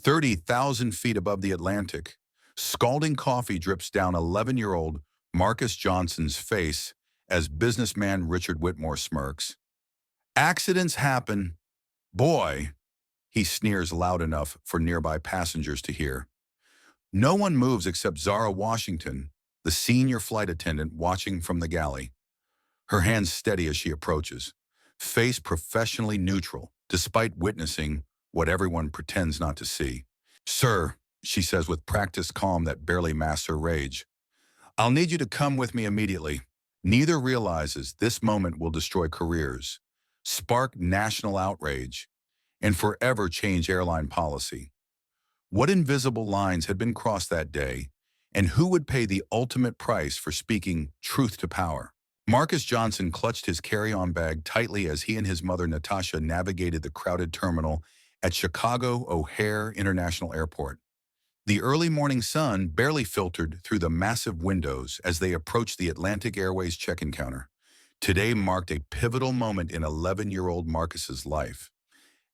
30,000 feet above the Atlantic, scalding coffee drips down 11-year-old Marcus Johnson's face as businessman Richard Whitmore smirks. Accidents happen. Boy, he sneers loud enough for nearby passengers to hear. No one moves except Zara Washington, the senior flight attendant watching from the galley. Her hands steady as she approaches, face professionally neutral, despite witnessing what everyone pretends not to see. "Sir," she says with practiced calm that barely masks her rage, "I'll need you to come with me immediately." Neither realizes this moment will destroy careers, spark national outrage, and forever change airline policy. What invisible lines had been crossed that day, and who would pay the ultimate price for speaking truth to power? Marcus Johnson clutched his carry-on bag tightly as he and his mother Natasha navigated the crowded terminal at Chicago O'Hare International Airport. The early morning sun barely filtered through the massive windows as they approached the Atlantic Airways check-in counter. Today marked a pivotal moment in 11-year-old Marcus's life.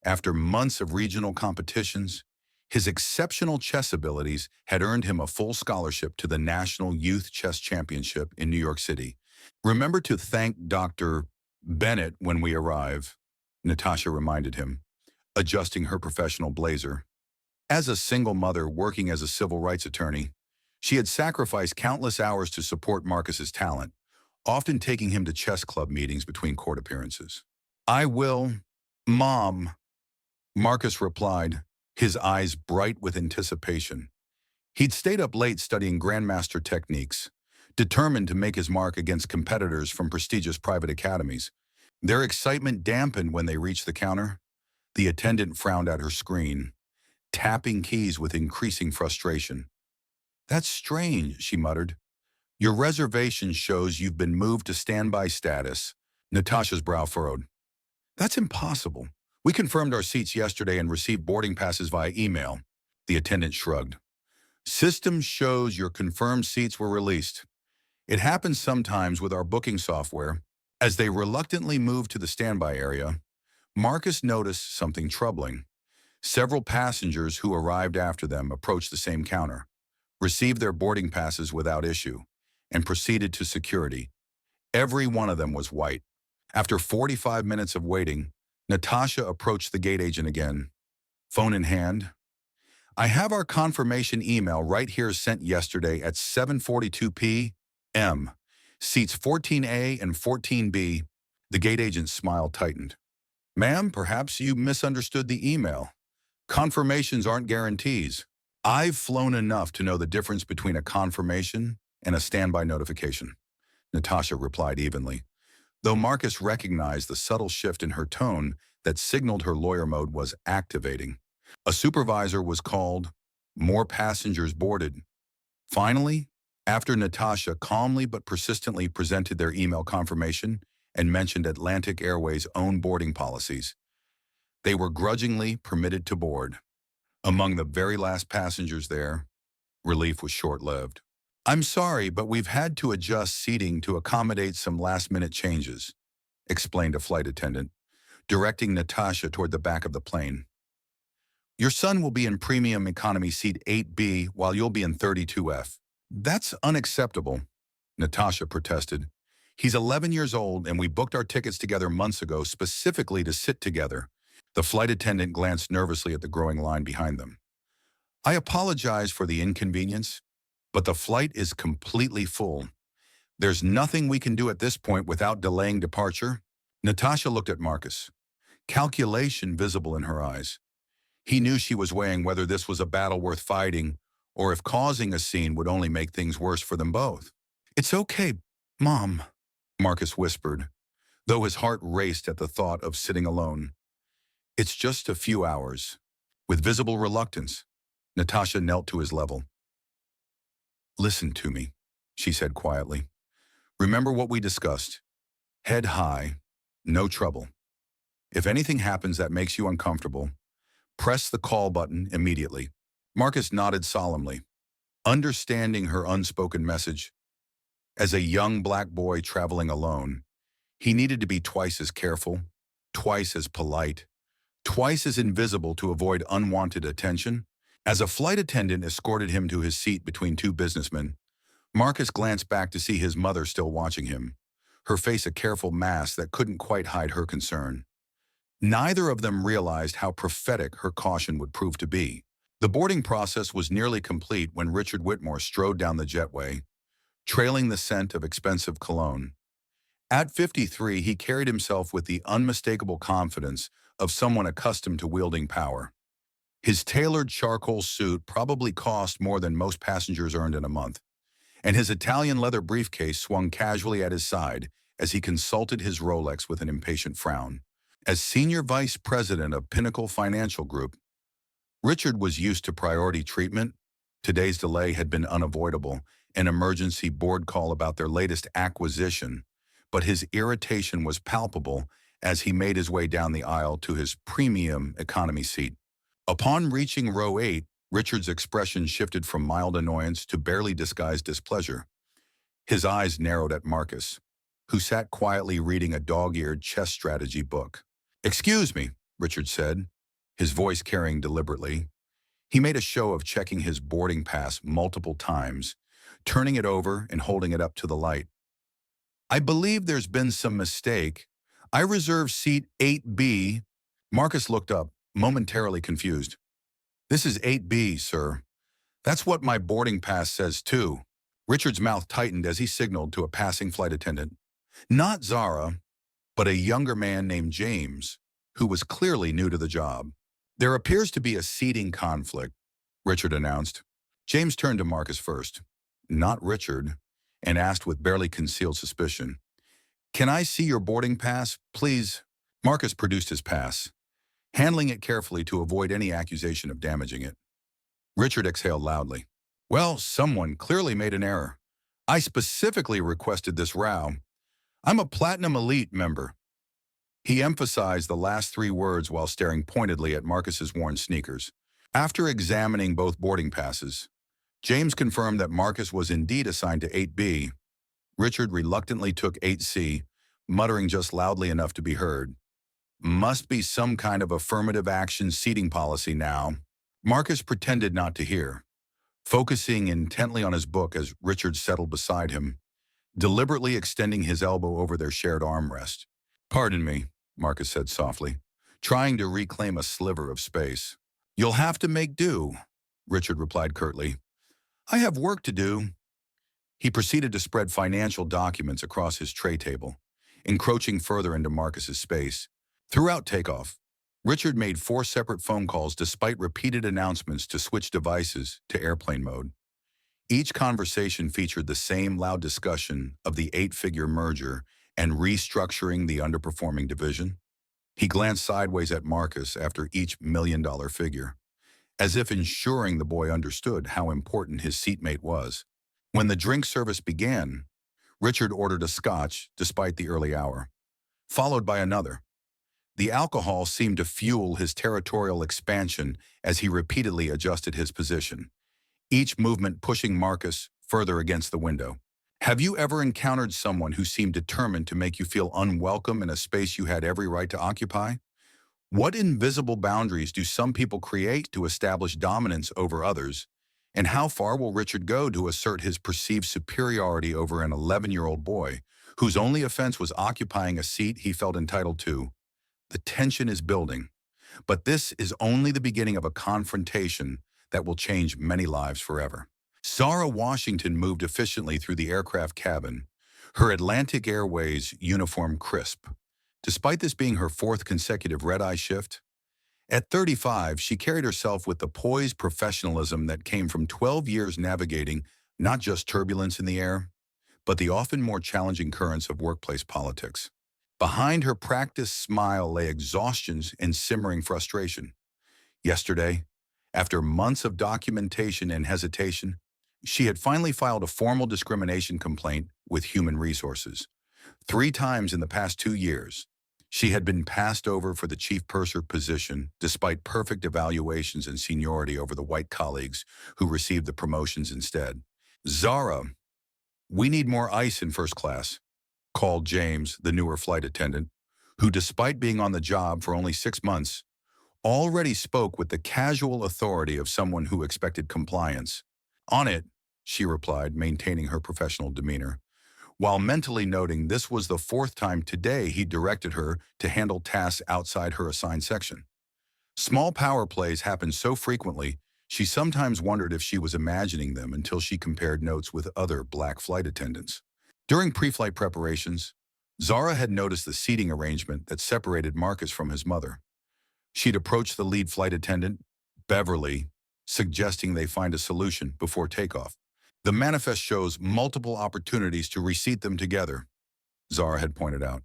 After months of regional competitions, his exceptional chess abilities had earned him a full scholarship to the National Youth Chess Championship in New York City. "Remember to thank Dr. Bennett when we arrive," Natasha reminded him, adjusting her professional blazer. As a single mother working as a civil rights attorney, she had sacrificed countless hours to support Marcus's talent, often taking him to chess club meetings between court appearances. "I will, Mom," Marcus replied, his eyes bright with anticipation. He'd stayed up late studying grandmaster techniques, determined to make his mark against competitors from prestigious private academies. Their excitement dampened when they reached the counter. The attendant frowned at her screen, tapping keys with increasing frustration. "That's strange," she muttered. "Your reservation shows you've been moved to standby status." Natasha's brow furrowed. "That's impossible. We confirmed our seats yesterday and received boarding passes via email." The attendant shrugged. "System shows your confirmed seats were released. It happens sometimes with our booking software." As they reluctantly moved to the standby area, Marcus noticed something troubling. Several passengers who arrived after them approached the same counter, received their boarding passes without issue, and proceeded to security. Every one of them was white. After 45 minutes of waiting, Natasha approached the gate agent again, phone in hand. "I have our confirmation email right here sent yesterday at 7:42 p.m. Seats 14A and 14B. The gate agent's smile tightened. "Ma'am, perhaps you misunderstood the email. Confirmations aren't guarantees. I've flown enough to know the difference between a confirmation and a standby notification," Natasha replied evenly, though Marcus recognized the subtle shift in her tone that signaled her lawyer mode was activating. A supervisor was called, more passengers boarded. Finally, after Natasha calmly but persistently presented their email confirmation and mentioned Atlantic Airways' own boarding policies, they were grudgingly permitted to board. Among the very last passengers there, relief was short-lived. "I'm sorry, but we've had to adjust seating to accommodate some last-minute changes," explained a flight attendant, directing Natasha toward the back of the plane. "Your son will be in premium economy seat 8B while you'll be in 32F. "That's unacceptable," Natasha protested. "He's 11 years old and we booked our tickets together months ago specifically to sit together." The flight attendant glanced nervously at the growing line behind them. "I apologize for the inconvenience, but the flight is completely full. There's nothing we can do at this point without delaying departure." Natasha looked at Marcus, calculation visible in her eyes. He knew she was weighing whether this was a battle worth fighting or if causing a scene would only make things worse for them both. "It's okay, Mom," Marcus whispered, though his heart raced at the thought of sitting alone. "It's just a few hours." With visible reluctance, Natasha knelt to his level. "Listen to me," she said quietly. "Remember what we discussed. Head high, no trouble. If anything happens that makes you uncomfortable, press the call button immediately." Marcus nodded solemnly, understanding her unspoken message. As a young black boy traveling alone, he needed to be twice as careful, twice as polite, twice as invisible to avoid unwanted attention. As a flight attendant escorted him to his seat between two businessmen, Marcus glanced back to see his mother still watching him, her face a careful mask that couldn't quite hide her concern. Neither of them realized how prophetic her caution would prove to be. The boarding process was nearly complete when Richard Whitmore strode down the jetway, trailing the scent of expensive cologne. At 53, he carried himself with the unmistakable confidence of someone accustomed to wielding power. His tailored charcoal suit probably cost more than most passengers earned in a month, and his Italian leather briefcase swung casually at his side as he consulted his Rolex with an impatient frown. As senior vice president of Pinnacle Financial Group, Richard was used to priority treatment. Today's delay had been unavoidable, an emergency board call about their latest acquisition, but his irritation was palpable as he made his way down the aisle to his premium economy seat. Upon reaching row 8, Richard's expression shifted from mild annoyance to barely disguised displeasure. His eyes narrowed at Marcus, who sat quietly reading a dog-eared chess strategy book. "Excuse me," Richard said, his voice carrying deliberately. He made a show of checking his boarding pass multiple times, turning it over and holding it up to the light. "I believe there's been some mistake. I reserved seat 8B. Marcus looked up, momentarily confused. "This is 8B, sir. That's what my boarding pass says, too." Richard's mouth tightened as he signaled to a passing flight attendant. Not Zara, but a younger man named James, who was clearly new to the job. "There appears to be a seating conflict," Richard announced. James turned to Marcus first, not Richard, and asked with barely concealed suspicion, "Can I see your boarding pass, please?" Marcus produced his pass, handling it carefully to avoid any accusation of damaging it. Richard exhaled loudly. "Well, someone clearly made an error. I specifically requested this row. I'm a Platinum Elite member." He emphasized the last 3 words while staring pointedly at Marcus's worn sneakers. After examining both boarding passes, James confirmed that Marcus was indeed assigned to 8B. Richard reluctantly took 8C, muttering just loudly enough to be heard. "Must be some kind of affirmative action seating policy now." Marcus pretended not to hear, focusing intently on his book as Richard settled beside him, deliberately extending his elbow over their shared armrest. "Pardon me," Marcus said softly, trying to reclaim a sliver of space. "You'll have to make do," Richard replied curtly. "I have work to do." He proceeded to spread financial documents across his tray table, encroaching further into Marcus's space. Throughout takeoff, Richard made 4 separate phone calls despite repeated announcements to switch devices to airplane mode. Each conversation featured the same loud discussion of the 8-figure merger and restructuring the underperforming division. He glanced sideways at Marcus after each million-dollar figure, as if ensuring the boy understood how important his seatmate was. When the drink service began, Richard ordered a scotch despite the early hour, followed by another. The alcohol seemed to fuel his territorial expansion as he repeatedly adjusted his position, each movement pushing Marcus further against the window. Have you ever encountered someone who seemed determined to make you feel unwelcome in a space you had every right to occupy? What invisible boundaries do some people create to establish dominance over others? And how far will Richard go to assert his perceived superiority over an 11-year-old boy whose only offense was occupying a seat he felt entitled to? The tension is building, but this is only the beginning of a confrontation that will change many lives forever. Zara Washington moved efficiently through the aircraft cabin, her Atlantic Airways uniform crisp. Despite this being her 4th consecutive red-eye shift, at 35, she carried herself with the poised professionalism that came from 12 years navigating not just turbulence in the air, but the often more challenging currents of workplace politics. Behind her practiced smile lay exhaustion and simmering frustration. Yesterday, after months of documentation and hesitation, she had finally filed a formal discrimination complaint with Human Resources. 3 times in the past 2 years, she had been passed over for the chief purser position despite perfect evaluations and seniority over the white colleagues who received the promotions instead. "Zara, we need more ice in first class," called James, the newer flight attendant, who despite being on the job for only 6 months, already spoke with the casual authority of someone who expected compliance. "On it," she replied, maintaining her professional demeanor, while mentally noting this was the fourth time today he directed her to handle tasks outside her assigned section. Small power plays happened so frequently, she sometimes wondered if she was imagining them until she compared notes with other black flight attendants. During pre-flight preparations, Zara had noticed the seating arrangement that separated Marcus from his mother. She'd approached the lead flight attendant, Beverly, suggesting they find a solution before takeoff. "The manifest shows multiple opportunities to reseat them together," Zara had pointed out.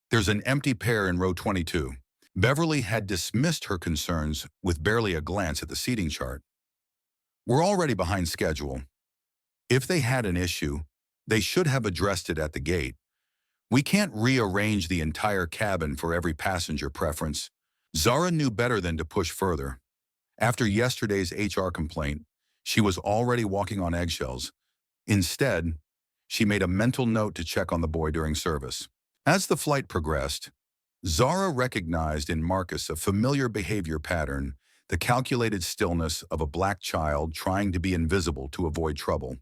"There's an empty pair in row 22. Beverly had dismissed her concerns with barely a glance at the seating chart. "We're already behind schedule. If they had an issue, they should have addressed it at the gate. We can't rearrange the entire cabin for every passenger preference." Zara knew better than to push further. After yesterday's HR complaint, she was already walking on eggshells. Instead, she made a mental note to check on the boy during service. As the flight progressed, Zara recognized in Marcus a familiar behavior pattern, the calculated stillness of a black child trying to be invisible to avoid trouble.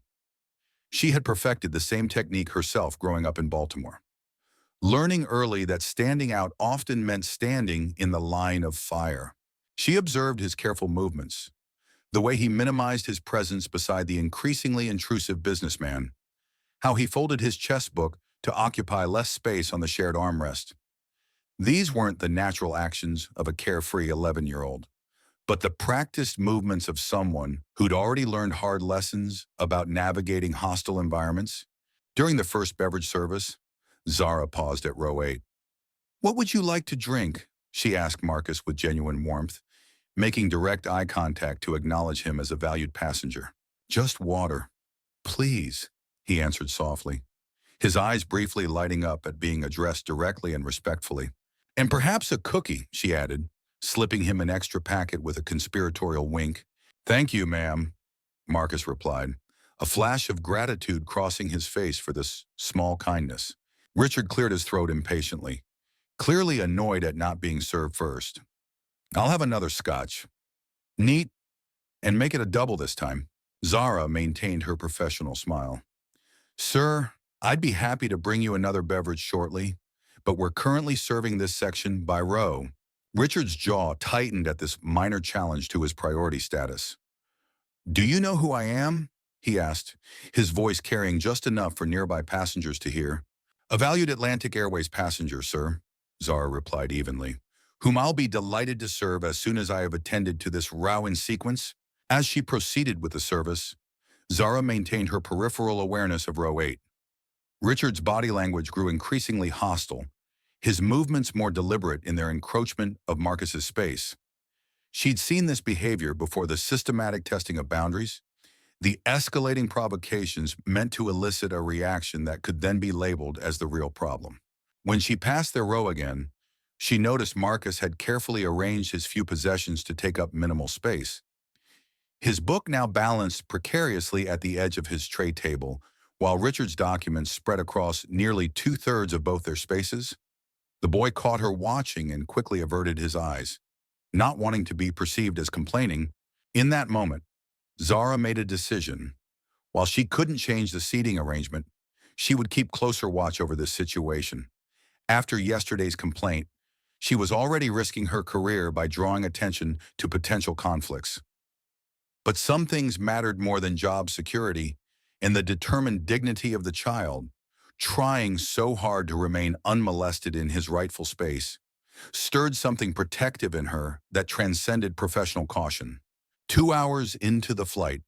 She had perfected the same technique herself growing up in Baltimore, learning early that standing out often meant standing in the line of fire. She observed his careful movements, the way he minimized his presence beside the increasingly intrusive businessman, how he folded his chess book to occupy less space on the shared armrest. These weren't the natural actions of a carefree 11-year-old, but the practiced movements of someone who'd already learned hard lessons about navigating hostile environments. During the first beverage service, Zara paused at row 8. "What would you like to drink?" she asked Marcus with genuine warmth, making direct eye contact to acknowledge him as a valued passenger. "Just water, please," he answered softly, his eyes briefly lighting up at being addressed directly and respectfully. "And perhaps a cookie," she added, slipping him an extra packet with a conspiratorial wink. "Thank you, ma'am," Marcus replied, a flash of gratitude crossing his face for this small kindness. Richard cleared his throat impatiently, clearly annoyed at not being served first. "I'll have another scotch." "Neat, and make it a double this time." Zara maintained her professional smile. "Sir, I'd be happy to bring you another beverage shortly, but we're currently serving this section by row." Richard's jaw tightened at this minor challenge to his priority status. "Do you know who I am?" he asked, his voice carrying just enough for nearby passengers to hear. "A valued Atlantic Airways passenger, sir," Zara replied evenly, "whom I'll be delighted to serve as soon as I have attended to this row in sequence." As she proceeded with the service, Zara maintained her peripheral awareness of row 8. Richard's body language grew increasingly hostile, his movements more deliberate in their encroachment of Marcus's space. She'd seen this behavior before: the systematic testing of boundaries, the escalating provocations meant to elicit a reaction that could then be labeled as the real problem. When she passed their row again, she noticed Marcus had carefully arranged his few possessions to take up minimal space. His book now balanced precariously at the edge of his tray table, while Richard's documents spread across nearly 2/3 of both their spaces. The boy caught her watching and quickly averted his eyes, not wanting to be perceived as complaining. In that moment, Zara made a decision. While she couldn't change the seating arrangement, she would keep closer watch over this situation. After yesterday's complaint, she was already risking her career by drawing attention to potential conflicts. But some things mattered more than job security, and the determined dignity of the child, trying so hard to remain unmolested in his rightful space, stirred something protective in her that transcended professional caution. 2 hours into the flight,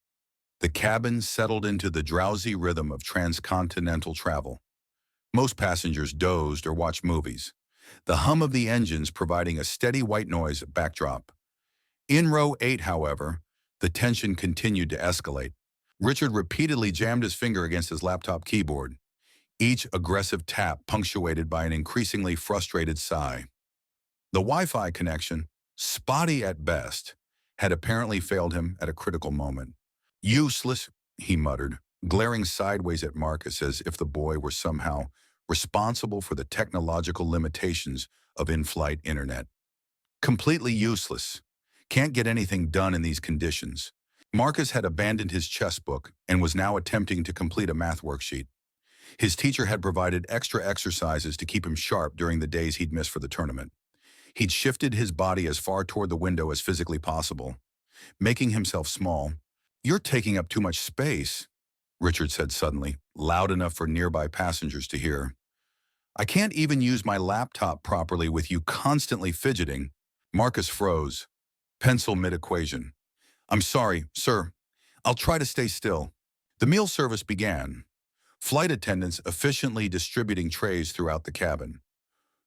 the cabin settled into the drowsy rhythm of transcontinental travel. Most passengers dozed or watched movies, the hum of the engines providing a steady white noise backdrop. In row 8, however, the tension continued to escalate. Richard repeatedly jammed his finger against his laptop keyboard, each aggressive tap punctuated by an increasingly frustrated sigh. The Wi-Fi connection, spotty at best, had apparently failed him at a critical moment. "Useless," he muttered, glaring sideways at Marcus as if the boy were somehow responsible for the technological limitations of in-flight internet. Completely useless. Can't get anything done in these conditions. Marcus had abandoned his chess book and was now attempting to complete a math worksheet. His teacher had provided extra exercises to keep him sharp during the days he'd missed for the tournament. He'd shifted his body as far toward the window as physically possible, making himself small. "You're taking up too much space," Richard said suddenly, loud enough for nearby passengers to hear. "I can't even use my laptop properly with you constantly fidgeting." Marcus froze, pencil mid-equation. "I'm sorry, sir. I'll try to stay still." The meal service began, flight attendants efficiently distributing trays throughout the cabin.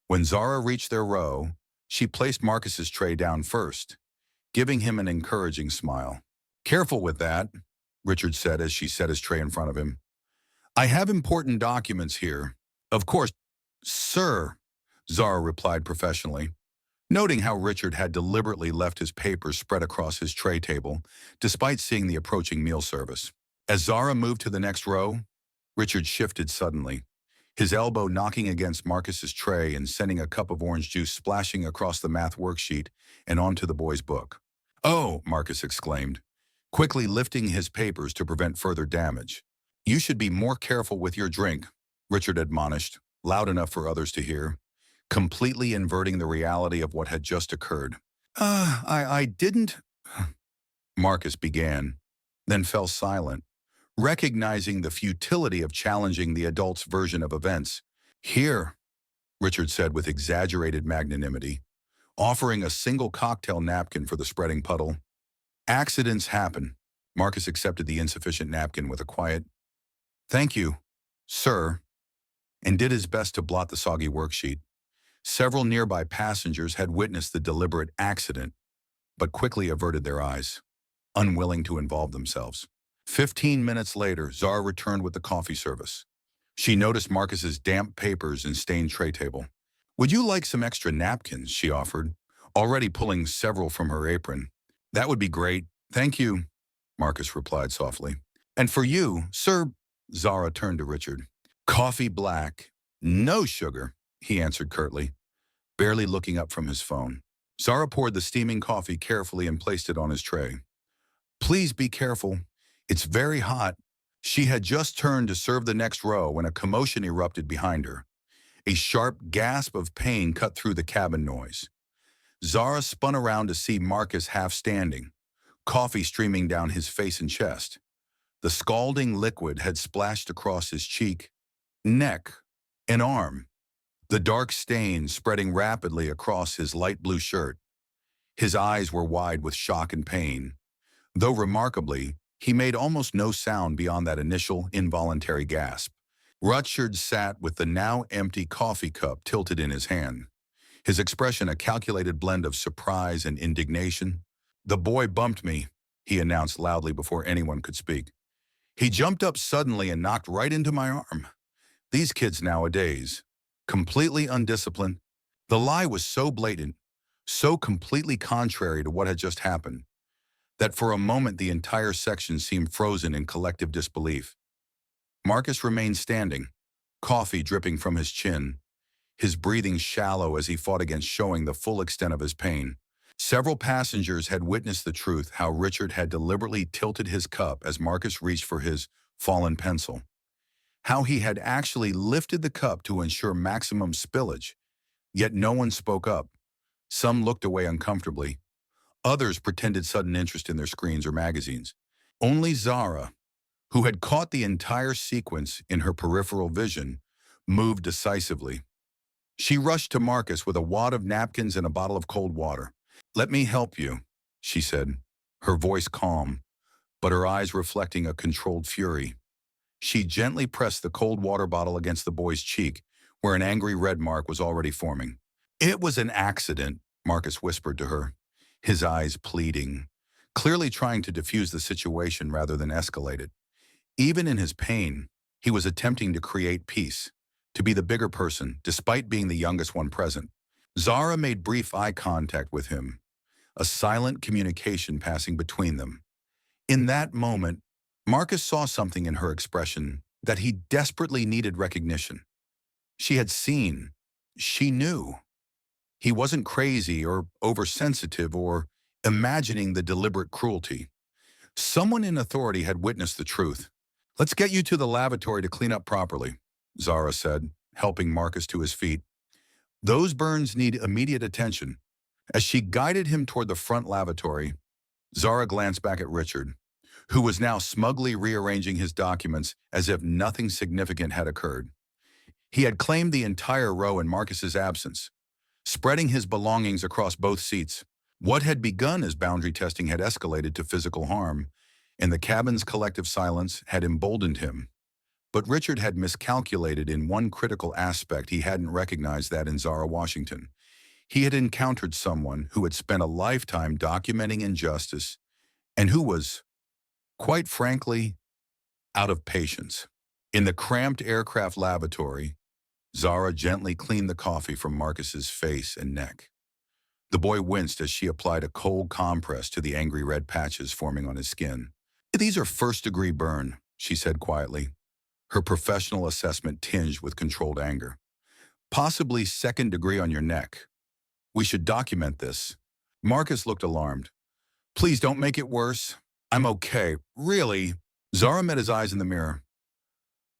When Zara reached their row, she placed Marcus's tray down first, giving him an encouraging smile. "Careful with that," Richard said as she set his tray in front of him. "I have important documents here." "Of course, sir," Zara replied professionally, noting how Richard had deliberately left his papers spread across his tray table, despite seeing the approaching meal service. As Zara moved to the next row, Richard shifted suddenly, his elbow knocking against Marcus's tray and sending a cup of orange juice splashing across the math worksheet and onto the boy's book. "Oh," Marcus exclaimed, quickly lifting his papers to prevent further damage. "You should be more careful with your drink," Richard admonished, loud enough for others to hear, completely inverting the reality of what had just occurred. I didn't," Marcus began, then fell silent, recognizing the futility of challenging the adult's version of events. "Here," Richard said with exaggerated magnanimity, offering a single cocktail napkin for the spreading puddle. "Accidents happen." Marcus accepted the insufficient napkin with a quiet, "Thank you, sir," and did his best to blot the soggy worksheet. Several nearby passengers had witnessed the deliberate accident, but quickly averted their eyes, unwilling to involve themselves. 15 minutes later, Zara returned with the coffee service. She noticed Marcus's damp papers and stained tray table. "Would you like some extra napkins?" she offered, already pulling several from her apron. "That would be great. Thank you," Marcus replied softly. "And for you, sir," Zara turned to Richard. "Coffee black. No sugar," he answered curtly, barely looking up from his phone. Zara poured the steaming coffee carefully and placed it on his tray. "Please be careful. It's very hot." She had just turned to serve the next row when a commotion erupted behind her. A sharp gasp of pain cut through the cabin noise. Zara spun around to see Marcus half standing, coffee streaming down his face and chest. The scalding liquid had splashed across his cheek, neck, and arm, the dark stain spreading rapidly across his light blue shirt. His eyes were wide with shock and pain, though remarkably, he made almost no sound beyond that initial involuntary gasp. Richard sat with the now empty coffee cup tilted in his hand, his expression a calculated blend of surprise and indignation. "The boy bumped me," he announced loudly before anyone could speak. "He jumped up suddenly and knocked right into my arm. These kids nowadays, completely undisciplined." The lie was so blatant, so completely contrary to what had just happened, that for a moment the entire section seemed frozen in collective disbelief. Marcus remained standing, coffee dripping from his chin, his breathing shallow as he fought against showing the full extent of his pain. Several passengers had witnessed the truth, how Richard had deliberately tilted his cup as Marcus reached for his fallen pencil, how he had actually lifted the cup to ensure maximum spillage, yet no one spoke up. Some looked away uncomfortably. Others pretended sudden interest in their screens or magazines. Only Zara, who had caught the entire sequence in her peripheral vision, moved decisively. She rushed to Marcus with a wad of napkins and a bottle of cold water. "Let me help you," she said, her voice calm, but her eyes reflecting a controlled fury. She gently pressed the cold water bottle against the boy's cheek, where an angry red mark was already forming. "It was an accident," Marcus whispered to her, his eyes pleading, clearly trying to diffuse the situation rather than escalate it. Even in his pain, he was attempting to create peace, to be the bigger person, despite being the youngest one present. Zara made brief eye contact with him, a silent communication passing between them. In that moment, Marcus saw something in her expression that he desperately needed recognition. She had seen. She knew. He wasn't crazy or oversensitive or imagining the deliberate cruelty. Someone in authority had witnessed the truth. "Let's get you to the lavatory to clean up properly," Zara said, helping Marcus to his feet. "Those burns need immediate attention." As she guided him toward the front lavatory, Zara glanced back at Richard, who was now smugly rearranging his documents as if nothing significant had occurred. He had claimed the entire row in Marcus's absence, spreading his belongings across both seats. What had begun as boundary testing had escalated to physical harm, and the cabin's collective silence had emboldened him. But Richard had miscalculated in one critical aspect. He hadn't recognized that in Zara Washington. He had encountered someone who had spent a lifetime documenting injustice and who was, quite frankly, out of patience. In the cramped aircraft lavatory, Zara gently cleaned the coffee from Marcus's face and neck. The boy winced as she applied a cold compress to the angry red patches forming on his skin. "These are first-degree burn," she said quietly, her professional assessment tinged with controlled anger. "Possibly second degree on your neck. We should document this." Marcus looked alarmed. "Please don't make it worse. I'm okay. Really?" Zara met his eyes in the mirror.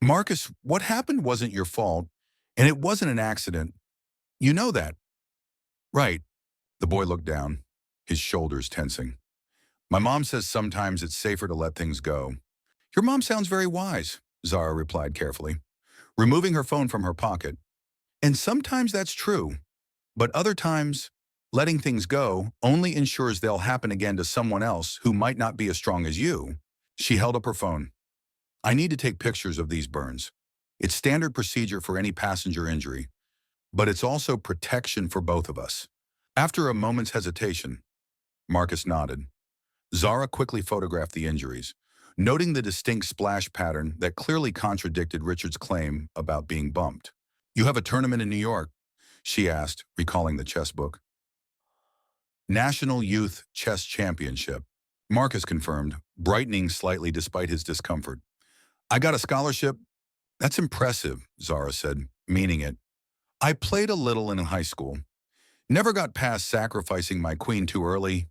"Marcus, what happened wasn't your fault, and it wasn't an accident. You know that." "Right." The boy looked down, his shoulders tensing. "My mom says sometimes it's safer to let things go." "Your mom sounds very wise," Zara replied carefully, removing her phone from her pocket. "And sometimes that's true, but other times, letting things go only ensures they'll happen again to someone else who might not be as strong as you." She held up her phone. "I need to take pictures of these burns. It's standard procedure for any passenger injury, but it's also protection for both of us." After a moment's hesitation, Marcus nodded. Zara quickly photographed the injuries, noting the distinct splash pattern that clearly contradicted Richard's claim about being bumped. "You have a tournament in New York?" she asked, recalling the chess book. "National Youth Chess Championship," Marcus confirmed, brightening slightly despite his discomfort. "I got a scholarship?" "That's impressive," Zara said, meaning it. "I played a little in high school. Never got past sacrificing my queen too early,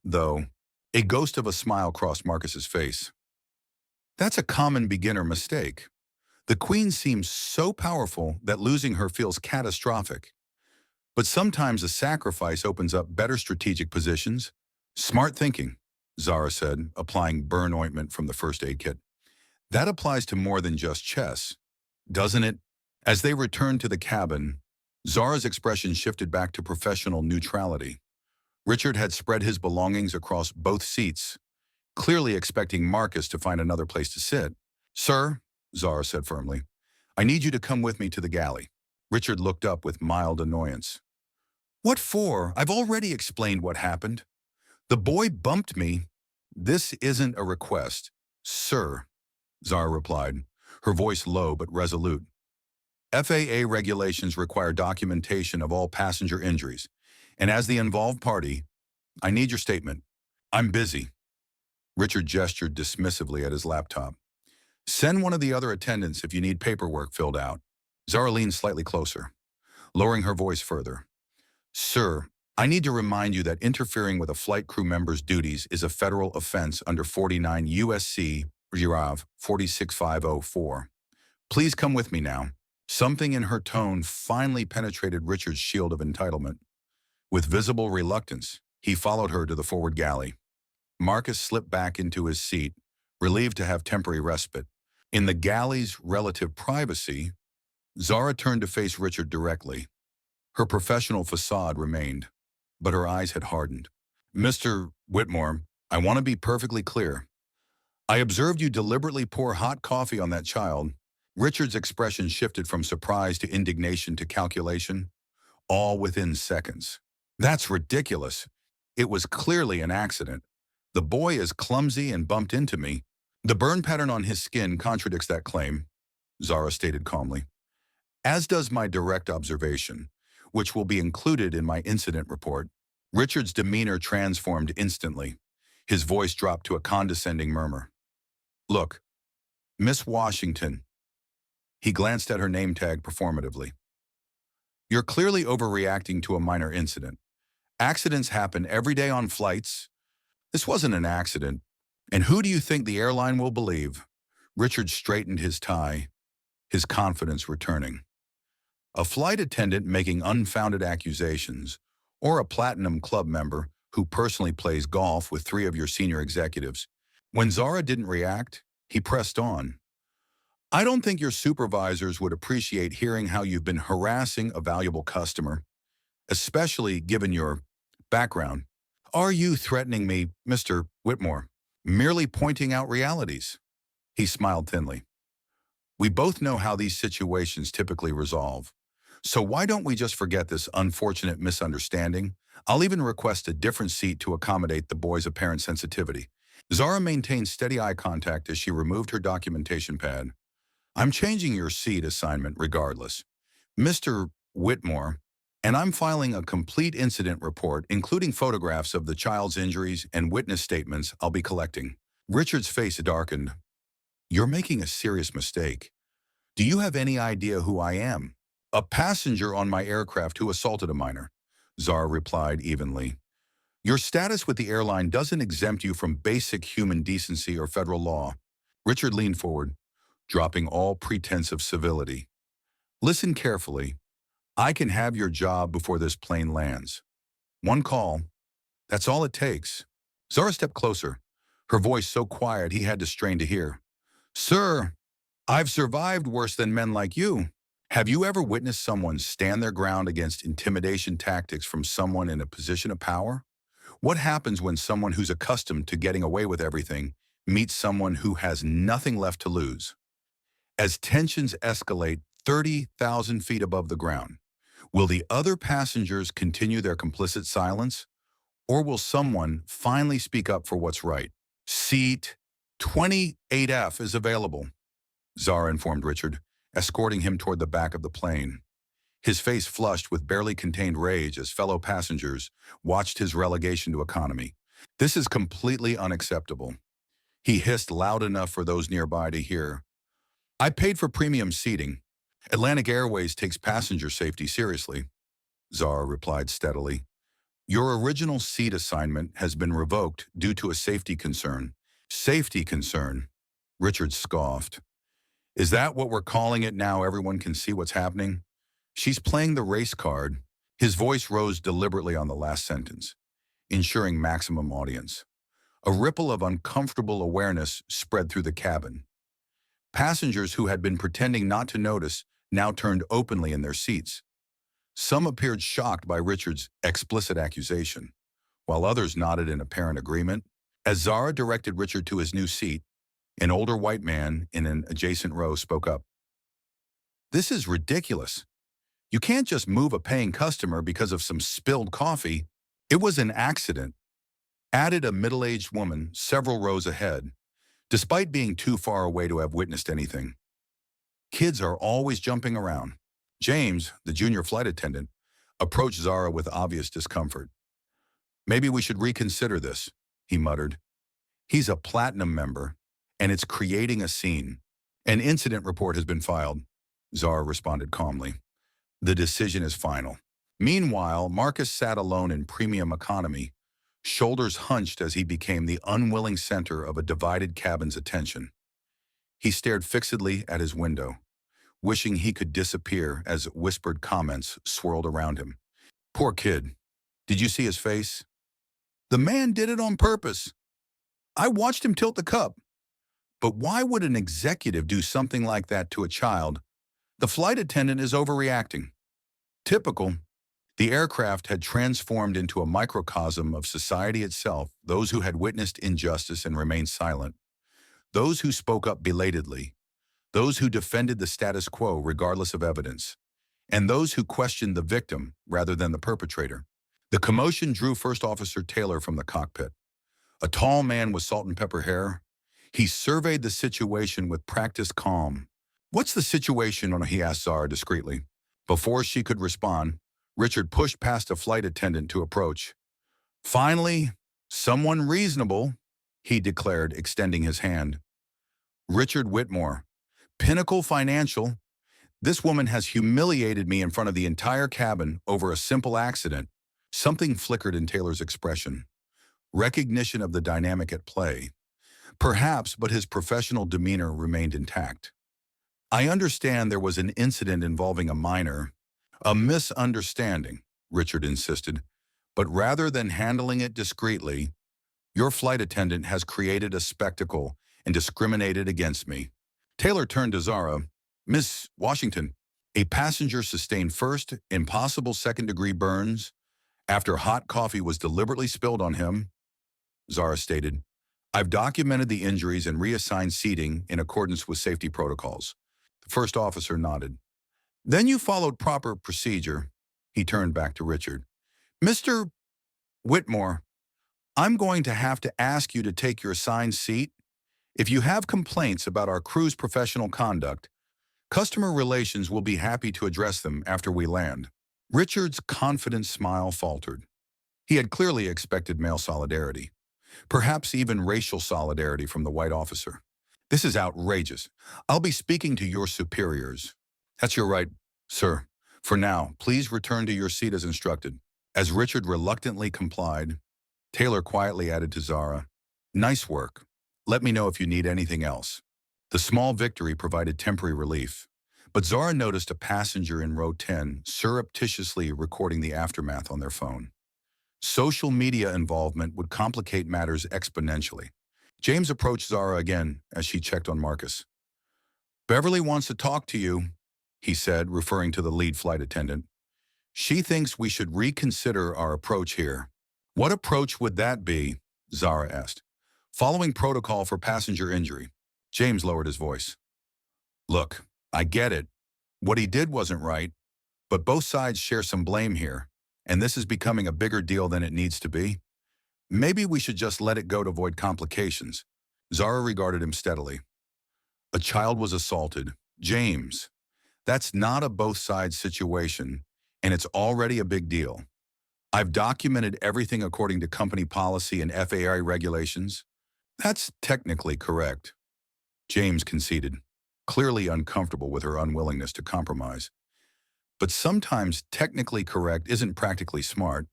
though." A ghost of a smile crossed Marcus's face. "That's a common beginner mistake. The queen seems so powerful that losing her feels catastrophic. But sometimes a sacrifice opens up better strategic positions." "Smart thinking," Zara said, applying burn ointment from the first aid kit. "That applies to more than just chess, doesn't it?" As they returned to the cabin, Zara's expression shifted back to professional neutrality. Richard had spread his belongings across both seats, clearly expecting Marcus to find another place to sit. "Sir," Zara said firmly, "I need you to come with me to the galley." Richard looked up with mild annoyance. "What for? I've already explained what happened. The boy bumped me." "This isn't a request, sir," Zara replied, her voice low but resolute. "FAA regulations require documentation of all passenger injuries, and as the involved party, I need your statement." "I'm busy." Richard gestured dismissively at his laptop. "Send one of the other attendants if you need paperwork filled out." Zara leaned slightly closer, lowering her voice further. "Sir, I need to remind you that interfering with a flight crew member's duties is a federal offense under 49 U.S.C. 46504. Please come with me now." Something in her tone finally penetrated Richard's shield of entitlement. With visible reluctance, he followed her to the forward galley. Marcus slipped back into his seat, relieved to have temporary respite. In the galley's relative privacy, Zara turned to face Richard directly. Her professional facade remained, but her eyes had hardened. "Mr. Whitmore, I want to be perfectly clear. I observed you deliberately pour hot coffee on that child." Richard's expression shifted from surprise to indignation to calculation, all within seconds. "That's ridiculous. It was clearly an accident. The boy is clumsy and bumped into me." "The burn pattern on his skin contradicts that claim," Zara stated calmly, "as does my direct observation, which will be included in my incident report." Richard's demeanor transformed instantly. His voice dropped to a condescending murmur. "Look, Miss Washington." He glanced at her name tag performatively. You're clearly overreacting to a minor incident. Accidents happen every day on flights. This wasn't an accident. And who do you think the airline will believe? Richard straightened his tie, his confidence returning. A flight attendant making unfounded accusations, or a Platinum Club member who personally plays golf with three of your senior executives. When Zara didn't react, he pressed on. I don't think your supervisors would appreciate hearing how you've been harassing a valuable customer, especially given your background. Are you threatening me, Mr. Whitmore? Merely pointing out realities. He smiled thinly. We both know how these situations typically resolve. So why don't we just forget this unfortunate misunderstanding? I'll even request a different seat to accommodate the boy's apparent sensitivity. Zara maintained steady eye contact as she removed her documentation pad. I'm changing your seat assignment regardless, Mr. Whitmore, and I'm filing a complete incident report, including photographs of the child's injuries and witness statements I'll be collecting. Richard's face darkened. You're making a serious mistake. Do you have any idea who I am? A passenger on my aircraft who assaulted a minor, Zara replied evenly. Your status with the airline doesn't exempt you from basic human decency or federal law. Richard leaned forward, dropping all pretense of civility. Listen carefully. I can have your job before this plane lands. One call. That's all it takes. Zara stepped closer, her voice so quiet he had to strain to hear. Sir, I've survived worse than men like you. Have you ever witnessed someone stand their ground against intimidation tactics from someone in a position of power? What happens when someone who's accustomed to getting away with everything meets someone who has nothing left to lose? As tensions escalate 30,000 feet above the ground, will the other passengers continue their complicit silence, or will someone finally speak up for what's right? Seat 28F is available, Zara informed Richard, escorting him toward the back of the plane. His face flushed with barely contained rage as fellow passengers watched his relegation to economy. This is completely unacceptable. He hissed loud enough for those nearby to hear. I paid for premium seating. Atlantic Airways takes passenger safety seriously, Zara replied steadily. Your original seat assignment has been revoked due to a safety concern. Safety concern? Richard scoffed. Is that what we're calling it now everyone can see what's happening? She's playing the race card. His voice rose deliberately on the last sentence, ensuring maximum audience. A ripple of uncomfortable awareness spread through the cabin. Passengers who had been pretending not to notice now turned openly in their seats. Some appeared shocked by Richard's explicit accusation, while others nodded in apparent agreement. As Zara directed Richard to his new seat, an older white man in an adjacent row spoke up. This is ridiculous. You can't just move a paying customer because of some spilled coffee. It was an accident, added a middle-aged woman several rows ahead, despite being too far away to have witnessed anything. Kids are always jumping around. James, the junior flight attendant, approached Zara with obvious discomfort. Maybe we should reconsider this, he muttered. He's a Platinum member, and it's creating a scene. An incident report has been filed, Zara responded calmly. The decision is final. Meanwhile, Marcus sat alone in premium economy, shoulders hunched as he became the unwilling center of a divided cabin's attention. He stared fixedly at his window, wishing he could disappear as whispered comments swirled around him. Poor kid. Did you see his face? The man did it on purpose. I watched him tilt the cup. But why would an executive do something like that to a child? The flight attendant is overreacting. Typical. The aircraft had transformed into a microcosm of society itself, those who had witnessed injustice and remained silent, those who spoke up belatedly, those who defended the status quo regardless of evidence, and those who questioned the victim rather than the perpetrator. The commotion drew First Officer Taylor from the cockpit. A tall man with salt and pepper hair. He surveyed the situation with practiced calm. What's the situation? He asked Zara discreetly. Before she could respond, Richard pushed past a flight attendant to approach. Finally, someone reasonable, he declared, extending his hand. Richard Whitmore, Pinnacle Financial. This woman has humiliated me in front of the entire cabin over a simple accident. Something flickered in Taylor's expression. Recognition of the dynamic at play. Perhaps, but his professional demeanor remained intact. I understand there was an incident involving a minor. A misunderstanding, Richard insisted. But rather than handling it discreetly, your flight attendant has created a spectacle and discriminated against me. Taylor turned to Zara. Miss Washington, a passenger sustained first and possible second-degree burns after hot coffee was deliberately spilled on him. Zara stated, I've documented the injuries and reassigned seating in accordance with safety protocols. The first officer nodded. Then you followed proper procedure. He turned back to Richard. Mr. Whitmore, I'm going to have to ask you to take your assigned seat. If you have complaints about our crew's professional conduct, customer relations will be happy to address them after we land. Richard's confident smile faltered. He had clearly expected male solidarity, perhaps even racial solidarity from the white officer. This is outrageous. I'll be speaking to your superiors. That's your right, sir. For now, please return to your seat as instructed. As Richard reluctantly complied, Taylor quietly added to Zara, Nice work. Let me know if you need anything else. The small victory provided temporary relief, but Zara noticed a passenger in row 10 surreptitiously recording the aftermath on their phone. Social media involvement would complicate matters exponentially. James approached Zara again as she checked on Marcus. Beverly wants to talk to you, he said, referring to the lead flight attendant. She thinks we should reconsider our approach here. What approach would that be? Zara asked. Following protocol for passenger injury. James lowered his voice. Look, I get it. What he did wasn't right, but both sides share some blame here, and this is becoming a bigger deal than it needs to be. Maybe we should just let it go to avoid complications. Zara regarded him steadily. A child was assaulted. James, that's not a both sides situation, and it's already a big deal. I've documented everything according to company policy and FAA regulations. That's technically correct. James conceded, clearly uncomfortable with her unwillingness to compromise. But sometimes technically correct isn't practically smart.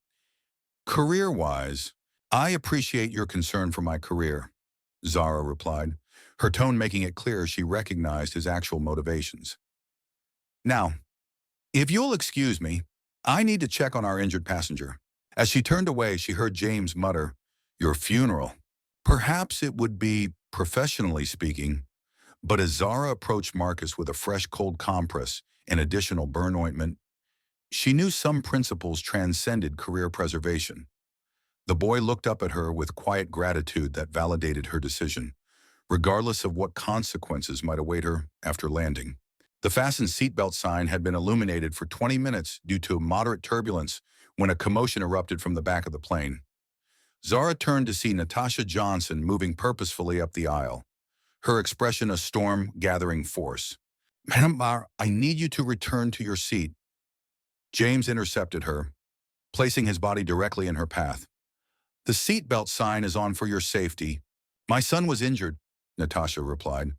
Career-wise, I appreciate your concern for my career, Zara replied, her tone making it clear she recognized his actual motivations. Now, if you'll excuse me, I need to check on our injured passenger. As she turned away, she heard James mutter, Your funeral. Perhaps it would be, professionally speaking, but as Zara approached Marcus with a fresh cold compress and additional burn ointment, she knew some principles transcended career preservation. The boy looked up at her with quiet gratitude that validated her decision, regardless of what consequences might await her after landing. The fastened seatbelt sign had been illuminated for 20 minutes due to moderate turbulence when a commotion erupted from the back of the plane. Zara turned to see Natasha Johnson moving purposefully up the aisle, her expression a storm gathering force. Madam Barr, I need you to return to your seat. James intercepted her, placing his body directly in her path. The seatbelt sign is on for your safety. My son was injured, Natasha replied,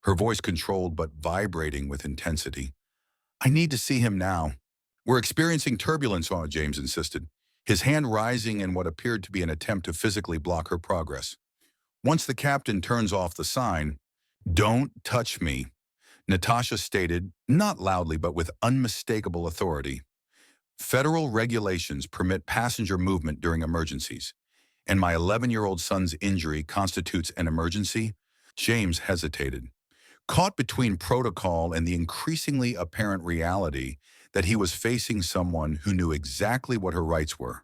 her voice controlled but vibrating with intensity. I need to see him now. We're experiencing turbulence, James insisted, his hand rising in what appeared to be an attempt to physically block her progress. Once the captain turns off the sign, Don't touch me, Natasha stated, not loudly but with unmistakable authority. Federal regulations permit passenger movement during emergencies, and my 11-year-old son's injury constitutes an emergency. James hesitated, caught between protocol and the increasingly apparent reality that he was facing someone who knew exactly what her rights were.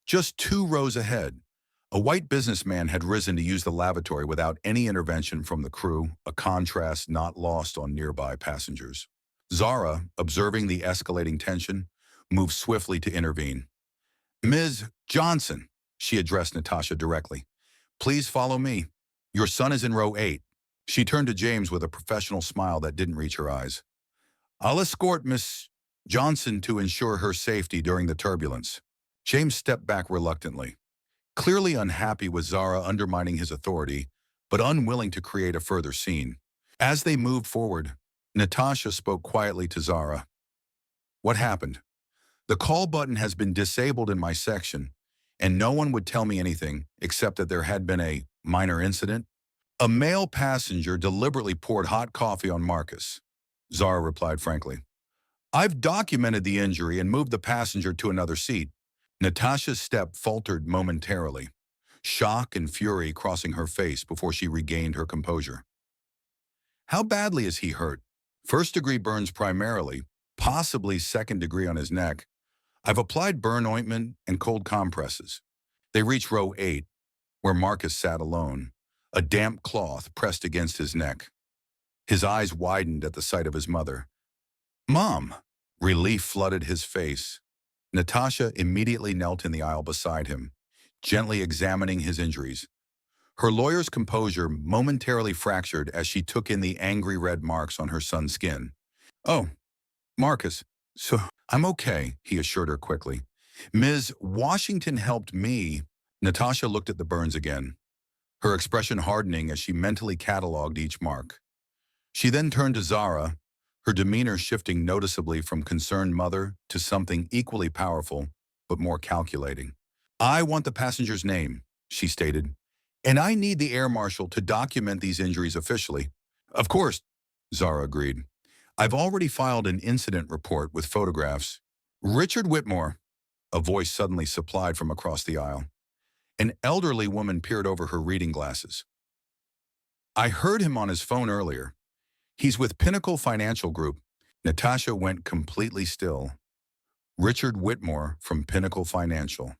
Just 2 rows ahead, a white businessman had risen to use the lavatory without any intervention from the crew, a contrast not lost on nearby passengers. Zara, observing the escalating tension, moved swiftly to intervene. Ms. Johnson, she addressed Natasha directly, please follow me. Your son is in row 8. She turned to James with a professional smile that didn't reach her eyes. I'll escort Miss Johnson to ensure her safety during the turbulence. James stepped back reluctantly, clearly unhappy with Zara undermining his authority, but unwilling to create a further scene. As they moved forward, Natasha spoke quietly to Zara. What happened? The call button has been disabled in my section, and no one would tell me anything except that there had been a minor incident. A male passenger deliberately poured hot coffee on Marcus. Zara replied frankly. I've documented the injury and moved the passenger to another seat. Natasha's step faltered momentarily, shock and fury crossing her face before she regained her composure. How badly is he hurt? First-degree burns primarily, possibly second-degree on his neck. I've applied burn ointment and cold compresses. They reach row 8, where Marcus sat alone, a damp cloth pressed against his neck. His eyes widened at the sight of his mother. Mom! Relief flooded his face. Natasha immediately knelt in the aisle beside him, gently examining his injuries. Her lawyer's composure momentarily fractured as she took in the angry red marks on her son's skin. Oh, Marcus, so I'm okay, he assured her quickly. Ms. Washington helped me. Natasha looked at the burns again, her expression hardening as she mentally cataloged each mark. She then turned to Zara, her demeanor shifting noticeably from concerned mother to something equally powerful, but more calculating. I want the passenger's name, she stated, and I need the air marshal to document these injuries officially. Of course, Zara agreed. I've already filed an incident report with photographs. Richard Whitmore, a voice suddenly supplied from across the aisle. An elderly woman peered over her reading glasses. I heard him on his phone earlier. He's with Pinnacle Financial Group. Natasha went completely still. Richard Whitmore from Pinnacle Financial.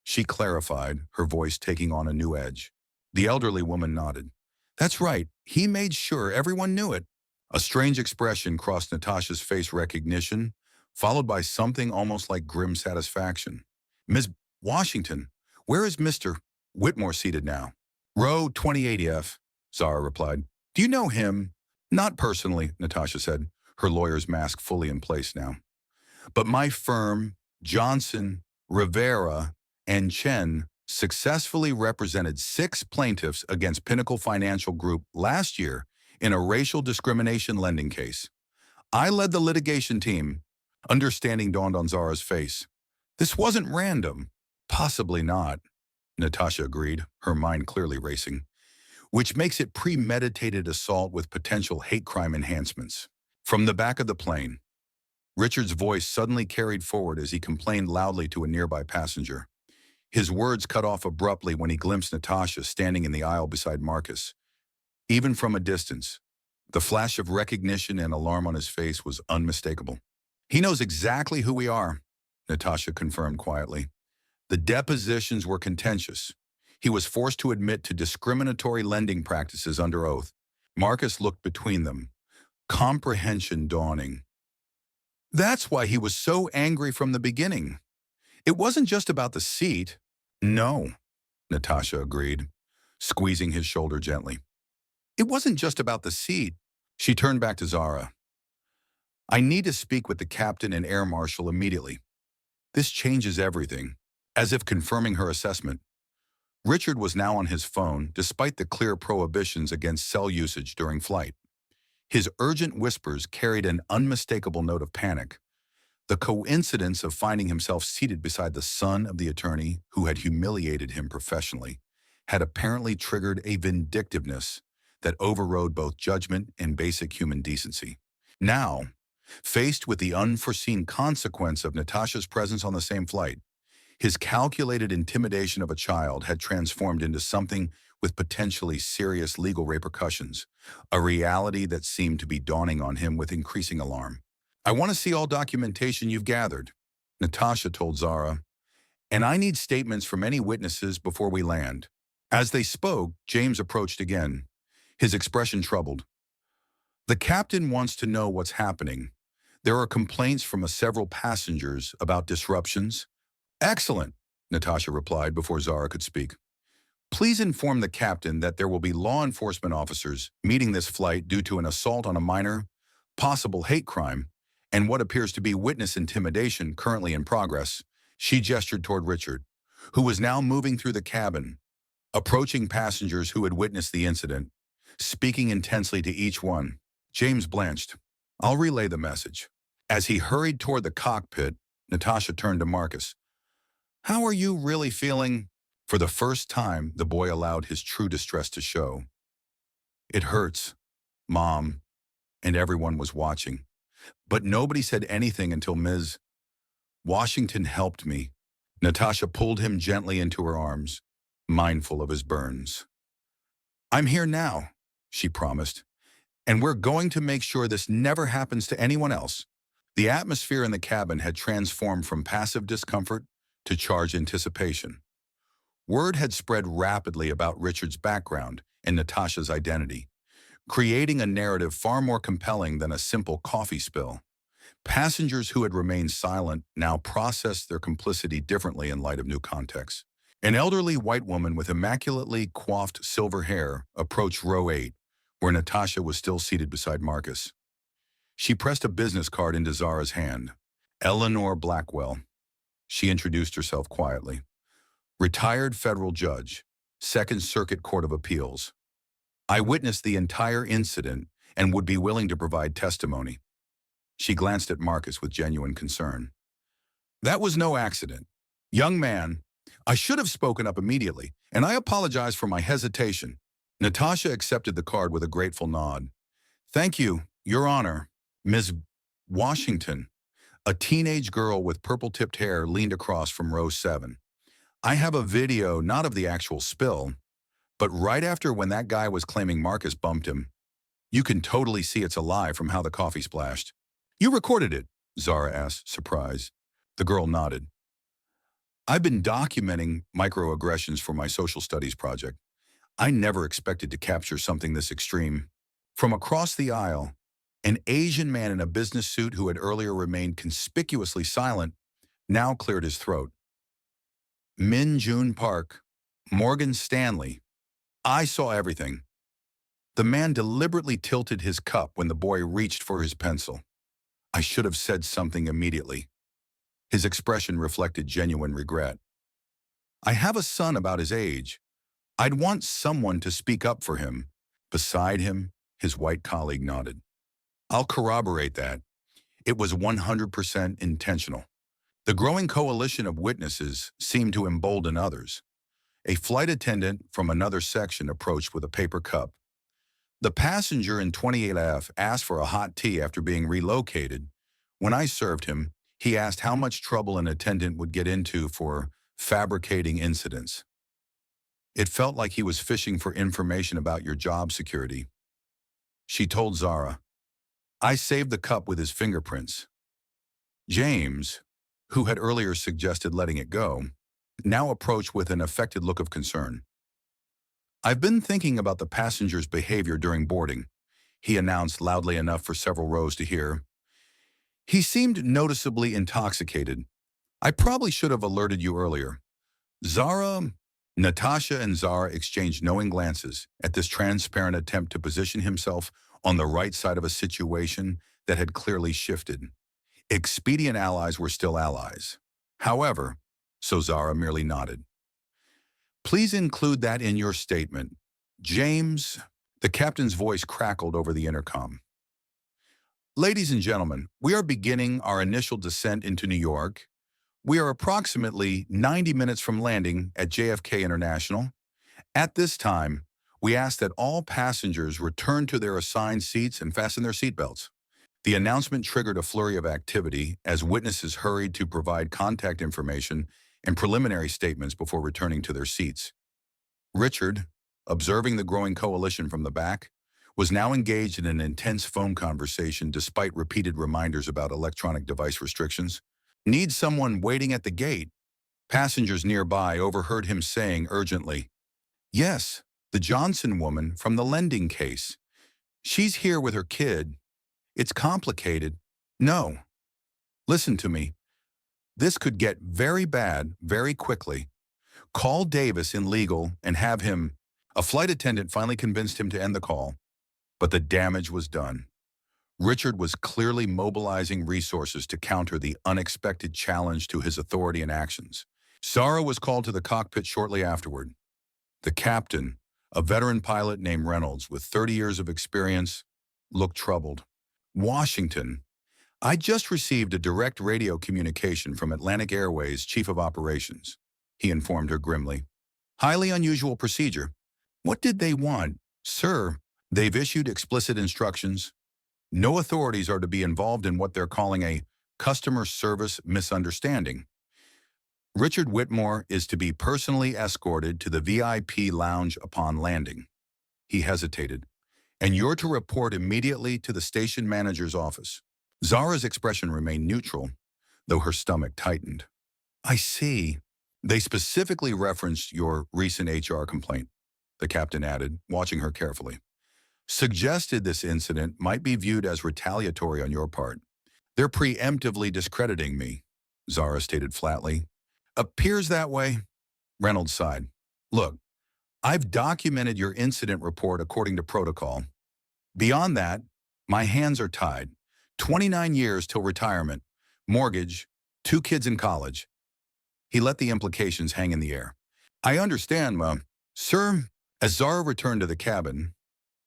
She clarified, her voice taking on a new edge. The elderly woman nodded. That's right, he made sure everyone knew it. A strange expression crossed Natasha's face recognition, followed by something almost like grim satisfaction. Ms. Washington, where is Mr. Whitmore seated now? Row 28F, Zara replied. Do you know him? Not personally, Natasha said, her lawyer's mask fully in place now. But my firm, Johnson, Rivera, and Chen successfully represented 6 plaintiffs against Pinnacle Financial Group last year in a racial discrimination lending case. I led the litigation team. Understanding dawned on Zara's face. This wasn't random. Possibly not, Natasha agreed, her mind clearly racing. Which makes it premeditated assault with potential hate crime enhancements. From the back of the plane, Richard's voice suddenly carried forward as he complained loudly to a nearby passenger. His words cut off abruptly when he glimpsed Natasha standing in the aisle beside Marcus. Even from a distance, the flash of recognition and alarm on his face was unmistakable. He knows exactly who we are, Natasha confirmed quietly. The depositions were contentious. He was forced to admit to discriminatory lending practices under oath. Marcus looked between them, comprehension dawning. That's why he was so angry from the beginning. It wasn't just about the seat. No, Natasha agreed, squeezing his shoulder gently. It wasn't just about the seat. She turned back to Zara. I need to speak with the captain and air marshal immediately. This changes everything, as if confirming her assessment. Richard was now on his phone, despite the clear prohibitions against cell usage during flight. His urgent whispers carried an unmistakable note of panic. The coincidence of finding himself seated beside the son of the attorney who had humiliated him professionally had apparently triggered a vindictiveness that overrode both judgment and basic human decency. Now, faced with the unforeseen consequence of Natasha's presence on the same flight, his calculated intimidation of a child had transformed into something with potentially serious legal repercussions, a reality that seemed to be dawning on him with increasing alarm. I want to see all documentation you've gathered, Natasha told Zara, and I need statements from any witnesses before we land. As they spoke, James approached again, his expression troubled. The captain wants to know what's happening. There are complaints from several passengers about disruptions. Excellent, Natasha replied before Zara could speak. Please inform the captain that there will be law enforcement officers meeting this flight due to an assault on a minor, possible hate crime, and what appears to be witness intimidation currently in progress. She gestured toward Richard, who was now moving through the cabin, approaching passengers who had witnessed the incident, speaking intensely to each one. James blanched. I'll relay the message. As he hurried toward the cockpit, Natasha turned to Marcus. How are you really feeling? For the first time, the boy allowed his true distress to show. It hurts, Mom, and everyone was watching. But nobody said anything until Ms. Washington helped me. Natasha pulled him gently into her arms, mindful of his burns. I'm here now, she promised, and we're going to make sure this never happens to anyone else. The atmosphere in the cabin had transformed from passive discomfort to charged anticipation. Word had spread rapidly about Richard's background and Natasha's identity, creating a narrative far more compelling than a simple coffee spill. Passengers who had remained silent now processed their complicity differently in light of new context. An elderly white woman with immaculately coiffed silver hair approached row 8, where Natasha was still seated beside Marcus. She pressed a business card into Zara's hand. Eleanor Blackwell. She introduced herself quietly. Retired federal judge, Second Circuit Court of Appeals. I witnessed the entire incident and would be willing to provide testimony. She glanced at Marcus with genuine concern. That was no accident. Young man, I should have spoken up immediately, and I apologize for my hesitation. Natasha accepted the card with a grateful nod. Thank you, Your Honor. Ms. Washington, a teenage girl with purple-tipped hair, leaned across from row 7. I have a video, not of the actual spill, but right after when that guy was claiming Marcus bumped him. You can totally see it's alive from how the coffee splashed. You recorded it? Zara asked, surprised. The girl nodded. I've been documenting microaggressions for my social studies project. I never expected to capture something this extreme. From across the aisle, an Asian man in a business suit who had earlier remained conspicuously silent now cleared his throat. Min Jun Park, Morgan Stanley. I saw everything. The man deliberately tilted his cup when the boy reached for his pencil. I should have said something immediately. His expression reflected genuine regret. I have a son about his age. I'd want someone to speak up for him. Beside him, his white colleague nodded. I'll corroborate that. It was 100% intentional. The growing coalition of witnesses seemed to embolden others. A flight attendant from another section approached with a paper cup. The passenger in 28F asked for a hot tea after being relocated. When I served him, he asked how much trouble an attendant would get into for fabricating incidents. It felt like he was fishing for information about your job security. She told Zara, I saved the cup with his fingerprints. James, who had earlier suggested letting it go, now approached with an affected look of concern. I've been thinking about the passenger's behavior during boarding, he announced loudly enough for several rows to hear. He seemed noticeably intoxicated. I probably should have alerted you earlier. Natasha and Zara exchanged knowing glances at this transparent attempt to position himself on the right side of a situation that had clearly shifted. Expedient allies were still allies. However, so Zara merely nodded. Please include that in your statement. James, the captain's voice crackled over the intercom. Ladies and gentlemen, we are beginning our initial descent into New York. We are approximately 90 minutes from landing at JFK International. At this time, we ask that all passengers return to their assigned seats and fasten their seatbelts. The announcement triggered a flurry of activity as witnesses hurried to provide contact information and preliminary statements before returning to their seats. Richard, observing the growing coalition from the back, was now engaged in an intense phone conversation despite repeated reminders about electronic device restrictions. Need someone waiting at the gate. Passengers nearby overheard him saying urgently, Yes, the Johnson woman from the lending case. She's here with her kid. It's complicated. No. Listen to me. This could get very bad very quickly. Call Davis in legal and have him. A flight attendant finally convinced him to end the call, but the damage was done. Richard was clearly mobilizing resources to counter the unexpected challenge to his authority and actions. Zara was called to the cockpit shortly afterward. The captain, a veteran pilot named Reynolds with 30 years of experience, looked troubled. Washington. I just received a direct radio communication from Atlantic Airways' Chief of Operations, he informed her grimly. Highly unusual procedure. What did they want? Sir, they've issued explicit instructions. No authorities are to be involved in what they're calling a customer service misunderstanding. Richard Whitmore is to be personally escorted to the VIP lounge upon landing. He hesitated. And you're to report immediately to the station manager's office. Zara's expression remained neutral, though her stomach tightened. I see. They specifically referenced your recent HR complaint, the captain added, watching her carefully. Suggested this incident might be viewed as retaliatory on your part. They're preemptively discrediting me, Zara stated flatly. Appears that way, Reynolds sighed. Look, I've documented your incident report according to protocol. Beyond that, my hands are tied. 29 years till retirement, mortgage, 2 kids in college. He let the implications hang in the air. I understand, Mom. Sir, as Zara returned to the cabin,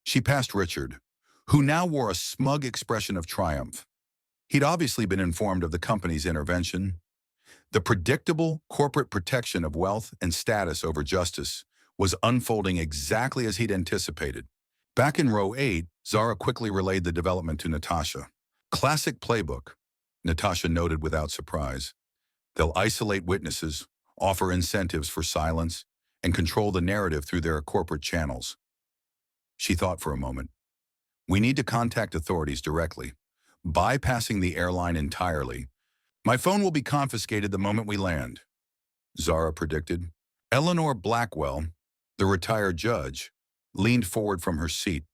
she passed Richard, who now wore a smug expression of triumph. He'd obviously been informed of the company's intervention. The predictable corporate protection of wealth and status over justice was unfolding exactly as he'd anticipated. Back in row 8, Zara quickly relayed the development to Natasha. Classic playbook, Natasha noted without surprise. They'll isolate witnesses, offer incentives for silence, and control the narrative through their corporate channels. She thought for a moment. We need to contact authorities directly, bypassing the airline entirely. My phone will be confiscated the moment we land, Zara predicted. Eleanor Blackwell, the retired judge, leaned forward from her seat.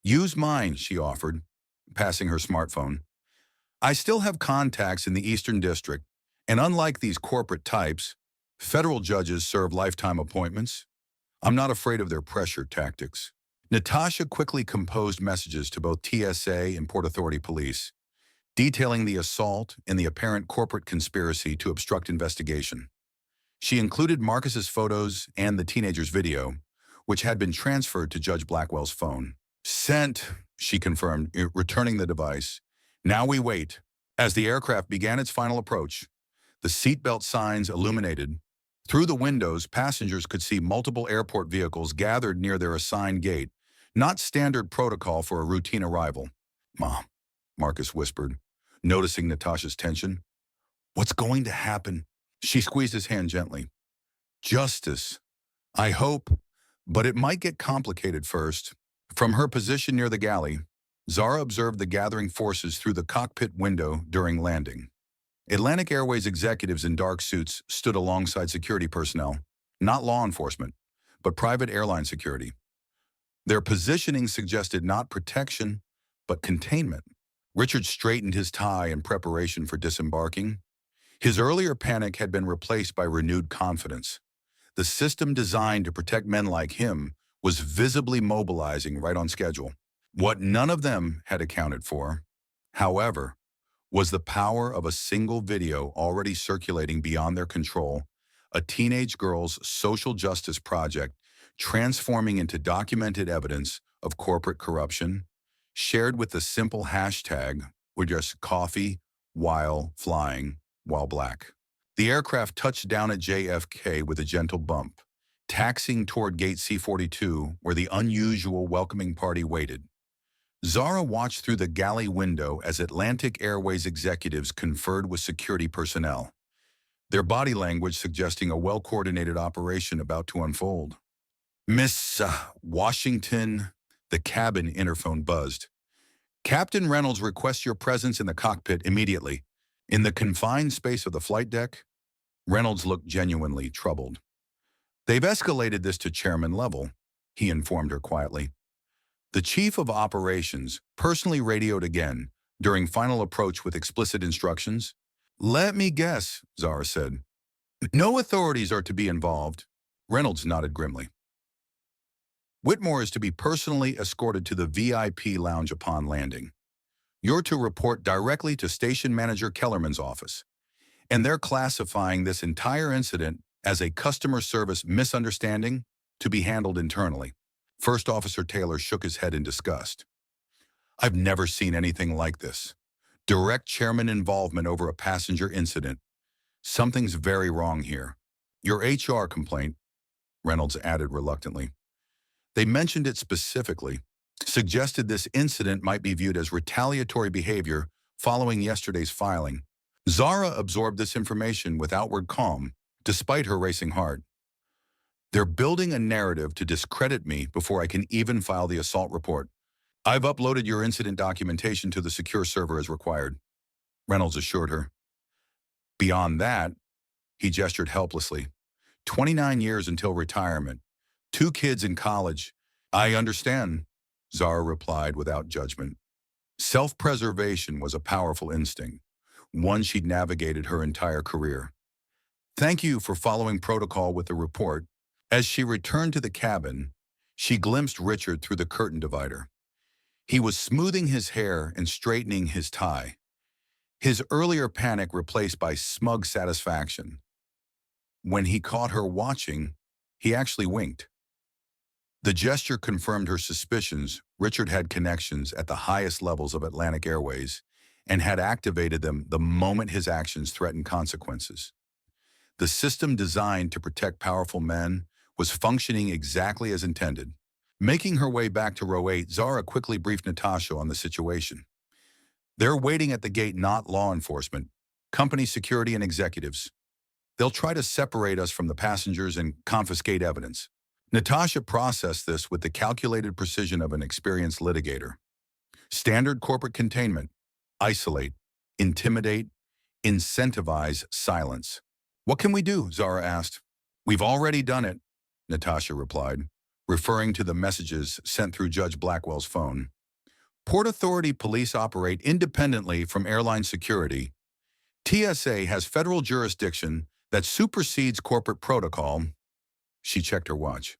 Use mine, she offered, passing her smartphone. I still have contacts in the Eastern District, and unlike these corporate types, federal judges serve lifetime appointments. I'm not afraid of their pressure tactics. Natasha quickly composed messages to both TSA and Port Authority Police, detailing the assault and the apparent corporate conspiracy to obstruct investigation. She included Marcus's photos and the teenager's video, which had been transferred to Judge Blackwell's phone. Sent, she confirmed, returning the device. Now we wait. As the aircraft began its final approach, the seatbelt signs illuminated. Through the windows, passengers could see multiple airport vehicles gathered near their assigned gate, not standard protocol for a routine arrival. Mom, Marcus whispered, noticing Natasha's tension. What's going to happen? She squeezed his hand gently. Justice. I hope, but it might get complicated first. From her position near the galley, Zara observed the gathering forces through the cockpit window during landing. Atlantic Airways executives in dark suits stood alongside security personnel, not law enforcement, but private airline security. Their positioning suggested not protection, but containment. Richard straightened his tie in preparation for disembarking. His earlier panic had been replaced by renewed confidence. The system designed to protect men like him was visibly mobilizing right on schedule. What none of them had accounted for, however, was the power of a single video already circulating beyond their control, a teenage girl's social justice project transforming into documented evidence of corporate corruption, shared with the simple hashtag, "We're just coffee while flying while black." The aircraft touched down at JFK with a gentle bump, taxiing toward gate C-42 where the unusual welcoming party waited. Zara watched through the galley window as Atlantic Airways executives conferred with security personnel, their body language suggesting a well-coordinated operation about to unfold. Miss Washington, the cabin interphone buzzed. Captain Reynolds requests your presence in the cockpit immediately. In the confined space of the flight deck, Reynolds looked genuinely troubled. They've escalated this to chairman level, he informed her quietly. The chief of operations personally radioed again during final approach with explicit instructions. Let me guess, Zara said. No authorities are to be involved. Reynolds nodded grimly. Whitmore is to be personally escorted to the VIP lounge upon landing. You're to report directly to Station Manager Kellerman's office, and they're classifying this entire incident as a customer service misunderstanding to be handled internally. First Officer Taylor shook his head in disgust. I've never seen anything like this. Direct chairman involvement over a passenger incident. Something's very wrong here. Your HR complaint, Reynolds added reluctantly. They mentioned it specifically, suggested this incident might be viewed as retaliatory behavior following yesterday's filing. Zara absorbed this information with outward calm, despite her racing heart. They're building a narrative to discredit me before I can even file the assault report. I've uploaded your incident documentation to the secure server as required, Reynolds assured her. Beyond that, he gestured helplessly. 29 years until retirement. 2 kids in college. I understand, Zara replied without judgment. Self-preservation was a powerful instinct, one she'd navigated her entire career. Thank you for following protocol with the report. As she returned to the cabin, she glimpsed Richard through the curtain divider. He was smoothing his hair and straightening his tie, his earlier panic replaced by smug satisfaction. When he caught her watching, he actually winked. The gesture confirmed her suspicions. Richard had connections at the highest levels of Atlantic Airways and had activated them the moment his actions threatened consequences. The system designed to protect powerful men was functioning exactly as intended. Making her way back to row 8, Zara quickly briefed Natasha on the situation. They're waiting at the gate, not law enforcement, company security and executives. They'll try to separate us from the passengers and confiscate evidence. Natasha processed this with the calculated precision of an experienced litigator. Standard corporate containment: isolate, intimidate, incentivize silence. What can we do? Zara asked. We've already done it, Natasha replied, referring to the messages sent through Judge Blackwell's phone. Port Authority police operate independently from airline security. TSA has federal jurisdiction that supersedes corporate protocol. She checked her watch.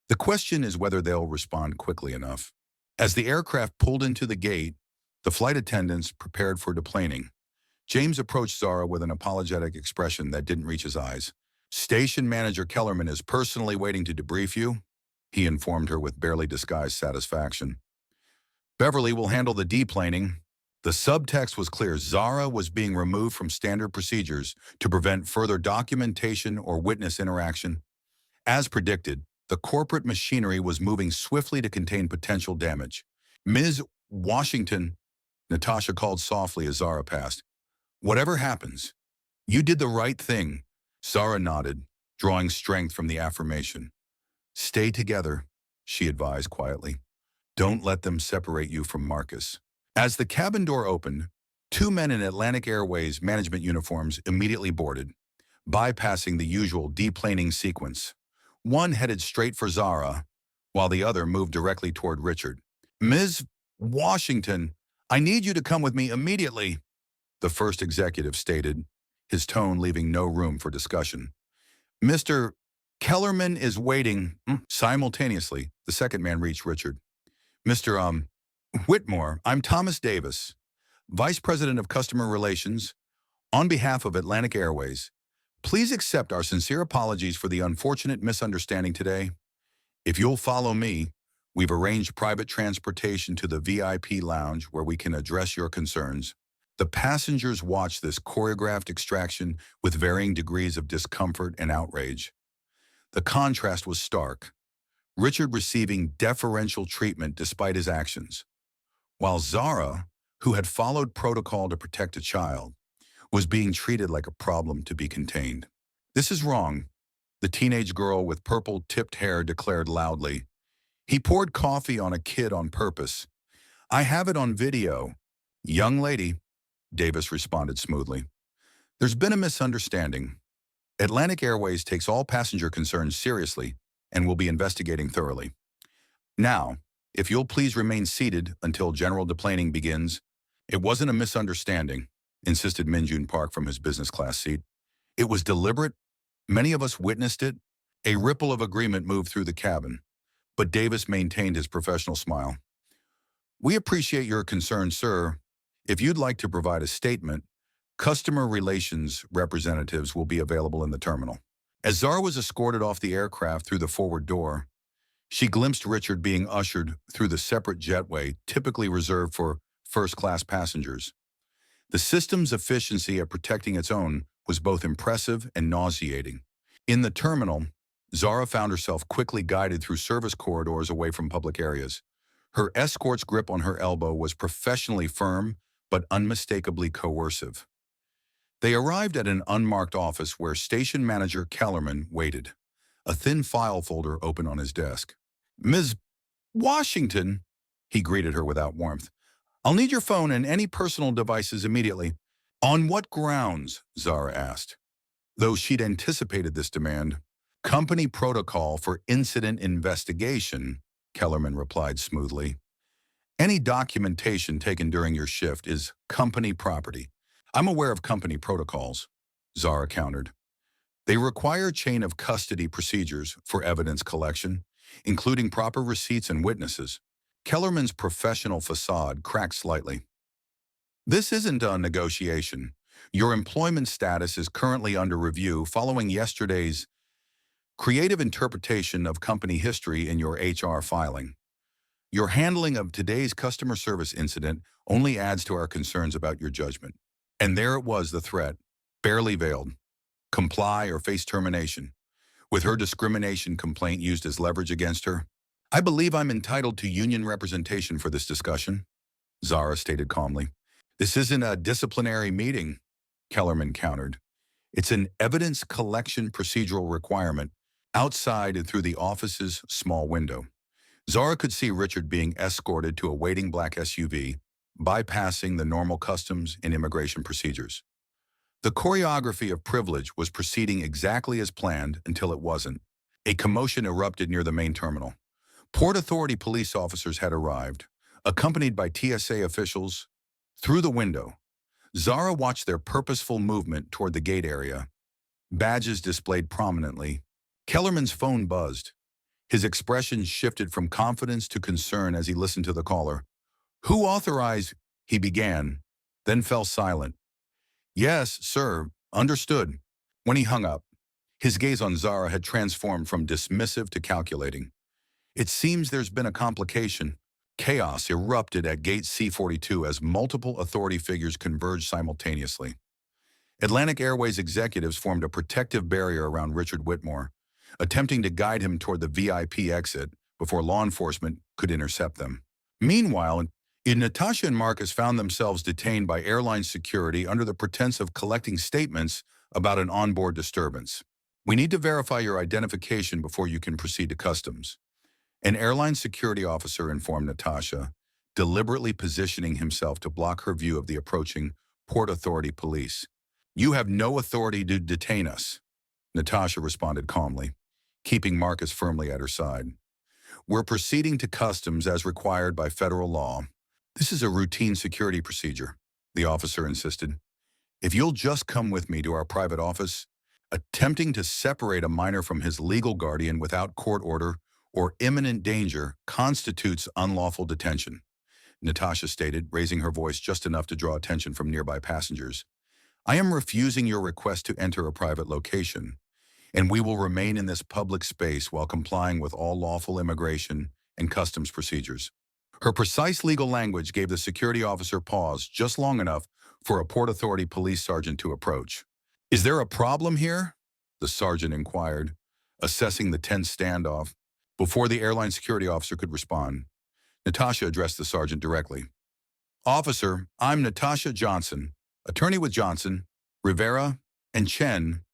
The question is whether they'll respond quickly enough. As the aircraft pulled into the gate, the flight attendants prepared for deplaning. James approached Zara with an apologetic expression that didn't reach his eyes. Station Manager Kellerman is personally waiting to debrief you, he informed her with barely disguised satisfaction. Beverly will handle the deplaning. The subtext was clear. Zara was being removed from standard procedures to prevent further documentation or witness interaction. As predicted, the corporate machinery was moving swiftly to contain potential damage. Ms. Washington, Natasha called softly as Zara passed. Whatever happens, you did the right thing. Zara nodded, drawing strength from the affirmation. Stay together, she advised quietly. Don't let them separate you from Marcus. As the cabin door opened, 2 men in Atlantic Airways management uniforms immediately boarded, bypassing the usual deplaning sequence. One headed straight for Zara, while the other moved directly toward Richard. Ms. Washington, I need you to come with me immediately, the first executive stated, his tone leaving no room for discussion. Mr. Kellerman is waiting. Simultaneously, the second man reached Richard. Mr. Whitmore, I'm Thomas Davis, Vice President of Customer Relations. On behalf of Atlantic Airways, please accept our sincere apologies for the unfortunate misunderstanding today. If you'll follow me, we've arranged private transportation to the VIP lounge where we can address your concerns. The passengers watched this choreographed extraction with varying degrees of discomfort and outrage. The contrast was stark. Richard receiving deferential treatment despite his actions, while Zara, who had followed protocol to protect a child, was being treated like a problem to be contained. This is wrong, the teenage girl with purple-tipped hair declared loudly. He poured coffee on a kid on purpose. I have it on video. Young lady, Davis responded smoothly. There's been a misunderstanding. Atlantic Airways takes all passenger concerns seriously and will be investigating thoroughly. Now, if you'll please remain seated until general deplaning begins. It wasn't a misunderstanding, insisted Minjun Park from his business class seat. It was deliberate. Many of us witnessed it. A ripple of agreement moved through the cabin, but Davis maintained his professional smile. We appreciate your concern, sir. If you'd like to provide a statement, customer relations representatives will be available in the terminal. As Zara was escorted off the aircraft through the forward door, She glimpsed Richard being ushered through the separate jetway typically reserved for first-class passengers. The system's efficiency at protecting its own was both impressive and nauseating. In the terminal, Zara found herself quickly guided through service corridors away from public areas. Her escort's grip on her elbow was professionally firm but unmistakably coercive. They arrived at an unmarked office where station manager Kellerman waited, a thin file folder open on his desk. "Ms. Washington," he greeted her without warmth. "I'll need your phone and any personal devices immediately." "On what grounds?" Zara asked. Though she'd anticipated this demand. "Company protocol for incident investigation," Kellerman replied smoothly. "Any documentation taken during your shift is company property." "I'm aware of company protocols," Zara countered. "They require chain of custody procedures for evidence collection, including proper receipts and witnesses." Kellerman's professional facade cracked slightly. "This isn't a negotiation. Your employment status is currently under review following yesterday's creative interpretation of company history in your HR filing. Your handling of today's customer service incident only adds to our concerns about your judgment." And there it was, the threat, barely veiled. Comply or face termination. With her discrimination complaint used as leverage against her. "I believe I'm entitled to union representation for this discussion," Zara stated calmly. "This isn't a disciplinary meeting," Kellerman countered. "It's an evidence collection procedural requirement outside and through the office's small window." Zara could see Richard being escorted to a waiting black SUV, bypassing the normal customs and immigration procedures. The choreography of privilege was proceeding exactly as planned until it wasn't. A commotion erupted near the main terminal. Port Authority police officers had arrived, accompanied by TSA officials. Through the window, Zara watched their purposeful movement toward the gate area, badges displayed prominently. Kellerman's phone buzzed. His expression shifted from confidence to concern as he listened to the caller. "Who authorized?" he began, then fell silent. "Yes, sir, understood." When he hung up, his gaze on Zara had transformed from dismissive to calculating. "It seems there's been a complication." Chaos erupted at Gate C-42 as multiple authority figures converged simultaneously. Atlantic Airways executives formed a protective barrier around Richard Whitmore, attempting to guide him toward the VIP exit before law enforcement could intercept them. Meanwhile, Natasha and Marcus found themselves detained by airline security under the pretense of collecting statements about an onboard disturbance. "We need to verify your identification before you can proceed to customs," an airline security officer informed Natasha, deliberately positioning himself to block her view of the approaching Port Authority police. "You have no authority to detain us," Natasha responded calmly, keeping Marcus firmly at her side. "We're proceeding to customs as required by federal law." "This is a routine security procedure," the officer insisted. "If you'll just come with me to our private office." Attempting to separate a minor from his legal guardian without court order or imminent danger constitutes unlawful detention, Natasha stated, raising her voice just enough to draw attention from nearby passengers. "I am refusing your request to enter a private location, and we will remain in this public space while complying with all lawful immigration and customs procedures." Her precise legal language gave the security officer pause just long enough for a Port Authority police sergeant to approach. "Is there a problem here?" the sergeant inquired, assessing the tense standoff. Before the airline security officer could respond, Natasha addressed the sergeant directly. "Officer, I'm Natasha Johnson, attorney with Johnson, Rivera, and Chen.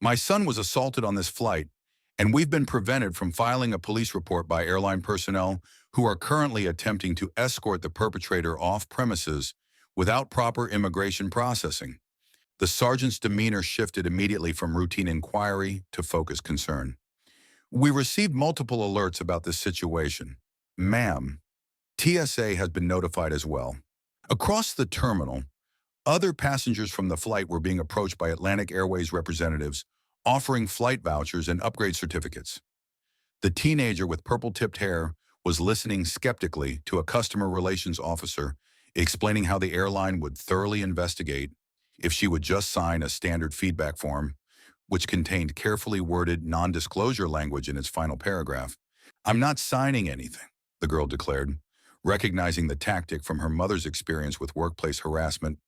My son was assaulted on this flight, and we've been prevented from filing a police report by airline personnel who are currently attempting to escort the perpetrator off premises without proper immigration processing." The sergeant's demeanor shifted immediately from routine inquiry to focused concern. "We received multiple alerts about this situation. Ma'am, TSA has been notified as well." Across the terminal, other passengers from the flight were being approached by Atlantic Airways representatives offering flight vouchers and upgrade certificates. The teenager with purple-tipped hair was listening skeptically to a customer relations officer explaining how the airline would thoroughly investigate if she would just sign a standard feedback form, which contained carefully worded non-disclosure language in its final paragraph. "I'm not signing anything," the girl declared, recognizing the tactic from her mother's experience with workplace harassment.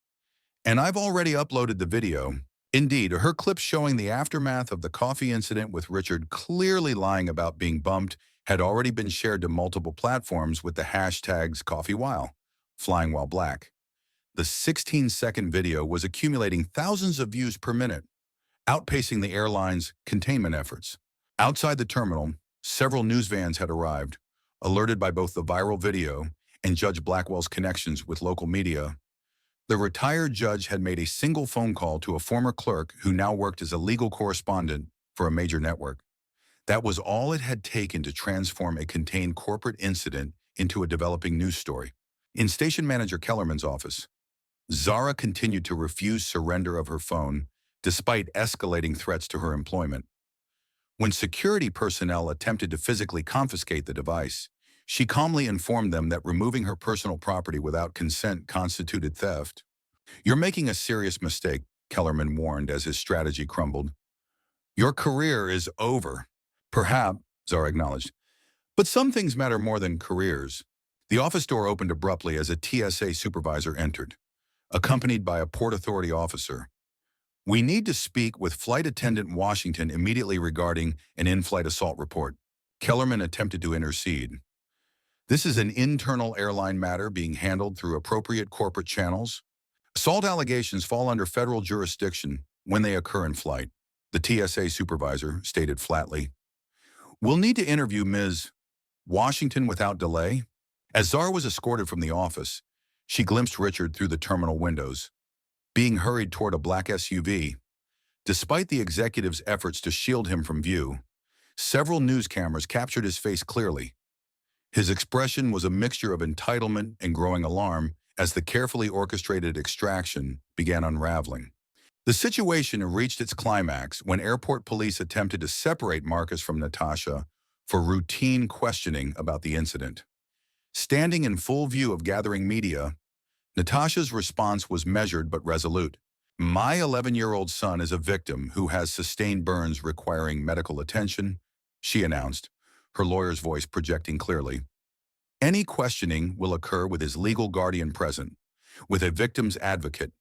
"And I've already uploaded the video." Indeed, her clip showing the aftermath of the coffee incident with Richard clearly lying about being bumped had already been shared to multiple platforms with the hashtags #CoffeeWhile, Flying While Black. The 16-second video was accumulating thousands of views per minute, outpacing the airline's containment efforts. Outside the terminal, several news vans had arrived, alerted by both the viral video and Judge Blackwell's connections with local media. The retired judge had made a single phone call to a former clerk who now worked as a legal correspondent for a major network. That was all it had taken to transform a contained corporate incident into a developing news story. In Station Manager Kellerman's office, Zara continued to refuse surrender of her phone despite escalating threats to her employment. When security personnel attempted to physically confiscate the device, she calmly informed them that removing her personal property without consent constituted theft. "You're making a serious mistake," Kellerman warned as his strategy crumbled. "Your career is over." "Perhaps," Zara acknowledged. "But some things matter more than careers." The office door opened abruptly as a TSA supervisor entered, accompanied by a Port Authority officer. "We need to speak with Flight Attendant Washington immediately regarding an in-flight assault report." Kellerman attempted to intercede. "This is an internal airline matter being handled through appropriate corporate channels. Assault allegations fall under federal jurisdiction when they occur in flight," the TSA supervisor stated flatly. "We'll need to interview Ms. Washington without delay." As Zara was escorted from the office, she glimpsed Richard through the terminal windows, being hurried toward a black SUV. Despite the executive's efforts to shield him from view, several news cameras captured his face clearly. His expression was a mixture of entitlement and growing alarm as the carefully orchestrated extraction began unraveling. The situation reached its climax when airport police attempted to separate Marcus from Natasha for routine questioning about the incident. Standing in full view of gathering media, Natasha's response was measured but resolute. "My 11-year-old son is a victim who has sustained burns requiring medical attention," she announced, her lawyer's voice projecting clearly. "Any questioning will occur with his legal guardian present, with a victim's advocate,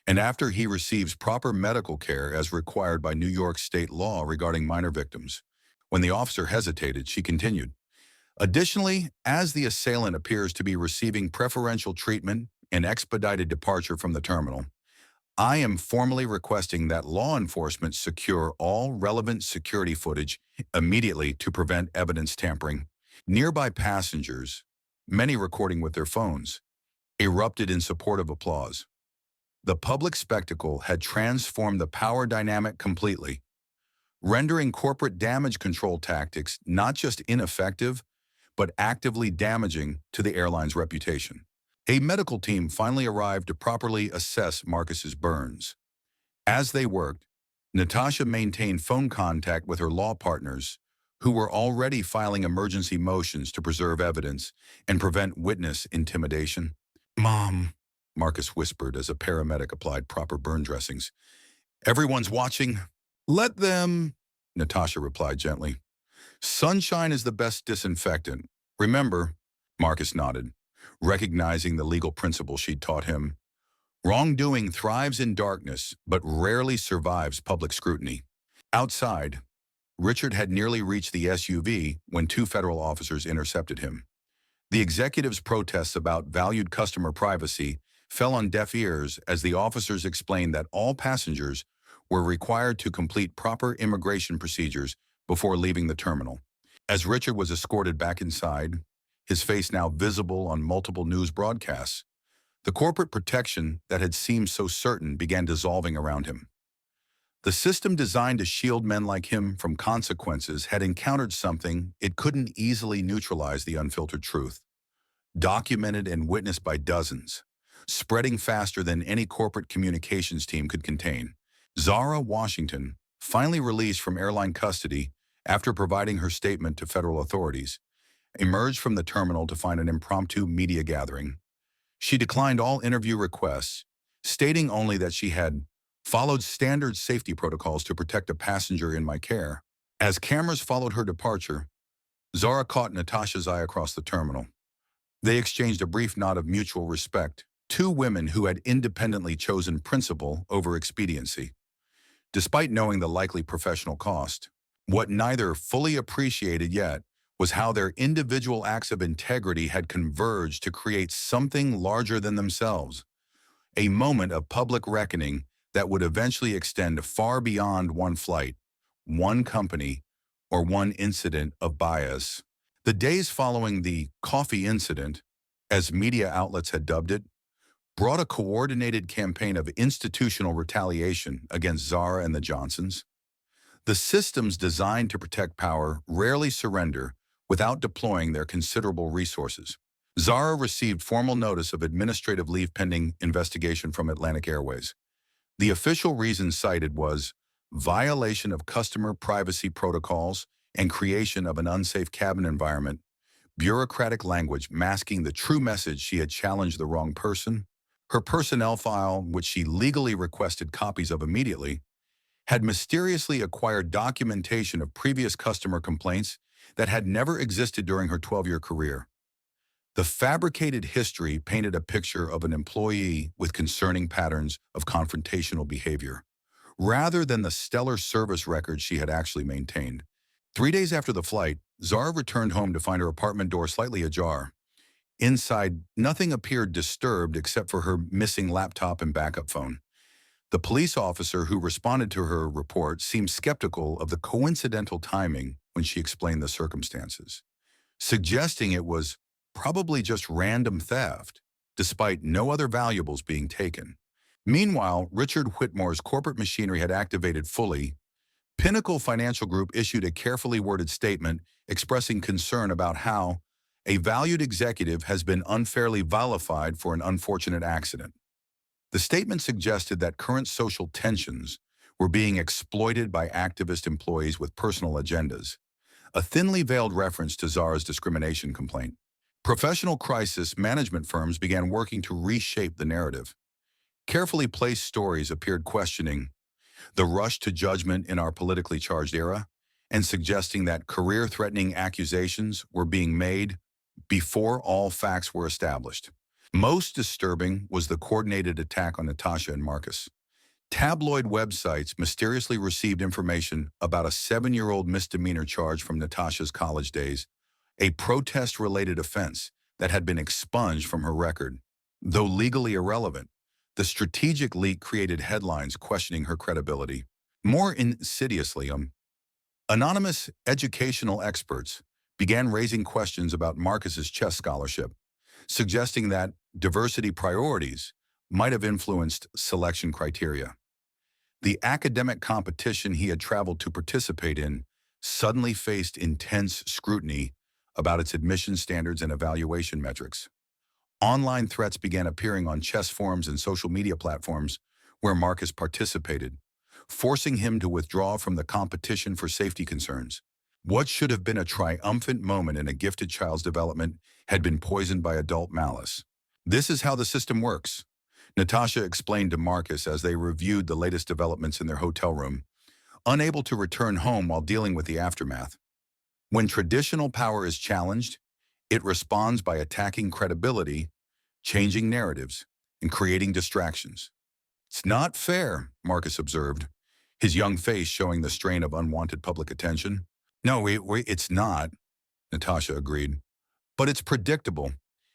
and after he receives proper medical care as required by New York state law regarding minor victims." When the officer hesitated, she continued, "Additionally, as the assailant appears to be receiving preferential treatment and expedited departure from the terminal, I am formally requesting that law enforcement secure all relevant security footage immediately to prevent evidence tampering." Nearby passengers, many recording with their phones, erupted in support of applause. The public spectacle had transformed the power dynamic completely, rendering corporate damage control tactics not just ineffective, but actively damaging to the airline's reputation. A medical team finally arrived to properly assess Marcus's burns. As they worked, Natasha maintained phone contact with her law partners, who were already filing emergency motions to preserve evidence and prevent witness intimidation. "Mom," Marcus whispered as a paramedic applied proper burn dressings. "Everyone's watching." "Let them," Natasha replied gently. "Sunshine is the best disinfectant. Remember," Marcus nodded, recognizing the legal principle she'd taught him. "Wrongdoing thrives in darkness, but rarely survives public scrutiny." Outside, Richard had nearly reached the SUV when two federal officers intercepted him. The executive's protests about valued customer privacy fell on deaf ears as the officers explained that all passengers were required to complete proper immigration procedures before leaving the terminal. As Richard was escorted back inside, his face now visible on multiple news broadcasts, the corporate protection that had seemed so certain began dissolving around him. The system designed to shield men like him from consequences had encountered something it couldn't easily neutralize: the unfiltered truth, documented and witnessed by dozens, spreading faster than any corporate communications team could contain. Zara Washington, finally released from airline custody after providing her statement to federal authorities, emerged from the terminal to find an impromptu media gathering. She declined all interview requests, stating only that she had followed standard safety protocols to protect a passenger in my care. As cameras followed her departure, Zara caught Natasha's eye across the terminal. They exchanged a brief nod of mutual respect, two women who had independently chosen principle over expediency. Despite knowing the likely professional cost, what neither fully appreciated yet was how their individual acts of integrity had converged to create something larger than themselves, a moment of public reckoning that would eventually extend far beyond one flight, one company, or one incident of bias. The days following the coffee incident, as media outlets had dubbed it, brought a coordinated campaign of institutional retaliation against Zara and the Johnsons. The systems designed to protect power rarely surrender without deploying their considerable resources. Zara received formal notice of administrative leave pending investigation from Atlantic Airways. The official reason cited was violation of customer privacy protocols and creation of an unsafe cabin environment, bureaucratic language masking the true message she had challenged the wrong person. Her personnel file, which she legally requested copies of immediately, had mysteriously acquired documentation of previous customer complaints that had never existed during her 12-year career. The fabricated history painted a picture of an employee with concerning patterns of confrontational behavior, rather than the stellar service record she had actually maintained. 3 days after the flight, Zara returned home to find her apartment door slightly ajar. Inside, nothing appeared disturbed except for her missing laptop and backup phone. The police officer who responded to her report seemed skeptical of the coincidental timing when she explained the circumstances, suggesting it was probably just random theft, despite no other valuables being taken. Meanwhile, Richard Whitmore's corporate machinery had activated fully. Pinnacle Financial Group issued a carefully worded statement expressing concern about how a valued executive has been unfairly vilified for an unfortunate accident. The statement suggested that current social tensions were being exploited by activist employees with personal agendas, a thinly veiled reference to Zara's discrimination complaint. Professional crisis management firms began working to reshape the narrative. Carefully placed stories appeared questioning the rush to judgment in our politically charged era and suggesting that career-threatening accusations were being made before all facts were established. Most disturbing was the coordinated attack on Natasha and Marcus. Tabloid websites mysteriously received information about a 7-year-old misdemeanor charge from Natasha's college days, a protest-related offense that had been expunged from her record. Though legally irrelevant, the strategic leak created headlines questioning her credibility. More insidiously, anonymous educational experts began raising questions about Marcus's chess scholarship, suggesting that diversity priorities might have influenced selection criteria. The academic competition he had traveled to participate in suddenly faced intense scrutiny about its admission standards and evaluation metrics. Online threats began appearing on chess forums and social media platforms where Marcus participated, forcing him to withdraw from the competition for safety concerns. What should have been a triumphant moment in a gifted child's development had been poisoned by adult malice. This is how the system works, Natasha explained to Marcus as they reviewed the latest developments in their hotel room, unable to return home while dealing with the aftermath. When traditional power is challenged, it responds by attacking credibility, changing narratives, and creating distractions. It's not fair, Marcus observed, his young face showing the strain of unwanted public attention. No, it's not, Natasha agreed. But it's predictable,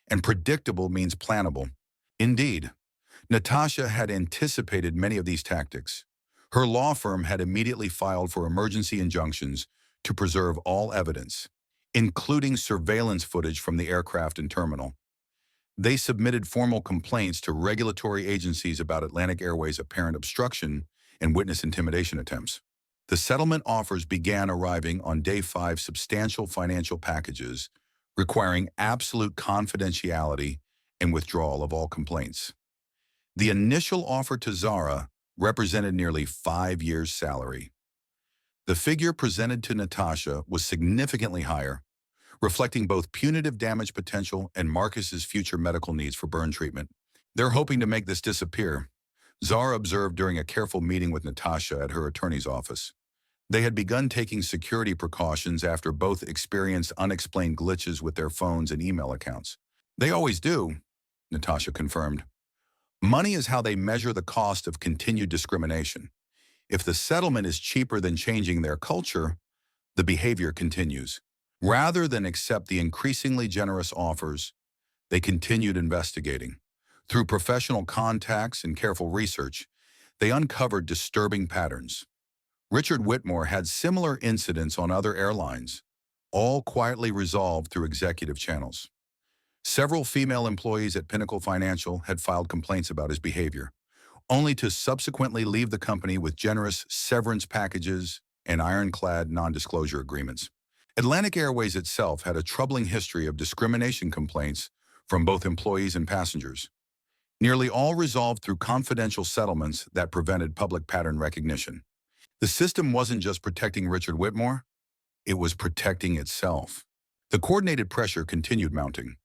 and predictable means plannable. Indeed, Natasha had anticipated many of these tactics. Her law firm had immediately filed for emergency injunctions to preserve all evidence, including surveillance footage from the aircraft and terminal. They submitted formal complaints to regulatory agencies about Atlantic Airways' apparent obstruction and witness intimidation attempts. The settlement offers began arriving on day 5, substantial financial packages requiring absolute confidentiality and withdrawal of all complaints. The initial offer to Zara represented nearly 5 years' salary. The figure presented to Natasha was significantly higher, reflecting both punitive damage potential and Marcus's future medical needs for burn treatment. They're hoping to make this disappear, Zara observed during a careful meeting with Natasha at her attorney's office. They had begun taking security precautions after both experienced unexplained glitches with their phones and email accounts. They always do, Natasha confirmed. Money is how they measure the cost of continued discrimination. If the settlement is cheaper than changing their culture, the behavior continues. Rather than accept the increasingly generous offers, they continued investigating. Through professional contacts and careful research, they uncovered disturbing patterns. Richard Whitmore had similar incidents on other airlines, all quietly resolved through executive channels. Several female employees at Pinnacle Financial had filed complaints about his behavior, only to subsequently leave the company with generous severance packages and ironclad non-disclosure agreements. Atlantic Airways itself had a troubling history of discrimination complaints from both employees and passengers, nearly all resolved through confidential settlements that prevented public pattern recognition. The system wasn't just protecting Richard Whitmore, it was protecting itself. The coordinated pressure continued mounting.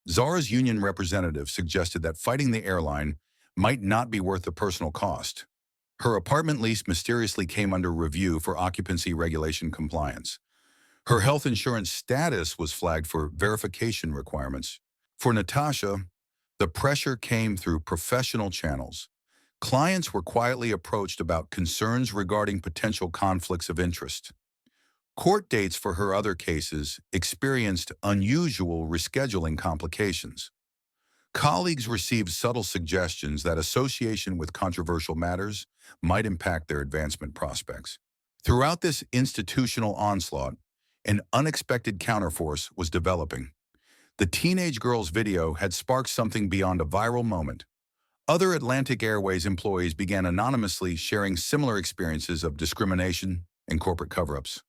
Zara's union representative suggested that fighting the airline might not be worth the personal cost. Her apartment lease mysteriously came under review for occupancy regulation compliance. Her health insurance status was flagged for verification requirements. For Natasha, the pressure came through professional channels. Clients were quietly approached about concerns regarding potential conflicts of interest. Court dates for her other cases experienced unusual rescheduling complications. Colleagues received subtle suggestions that association with controversial matters might impact their advancement prospects. Throughout this institutional onslaught, an unexpected counterforce was developing. The teenage girl's video had sparked something beyond a viral moment. Other Atlantic Airways employees began anonymously sharing similar experiences of discrimination and corporate cover-ups.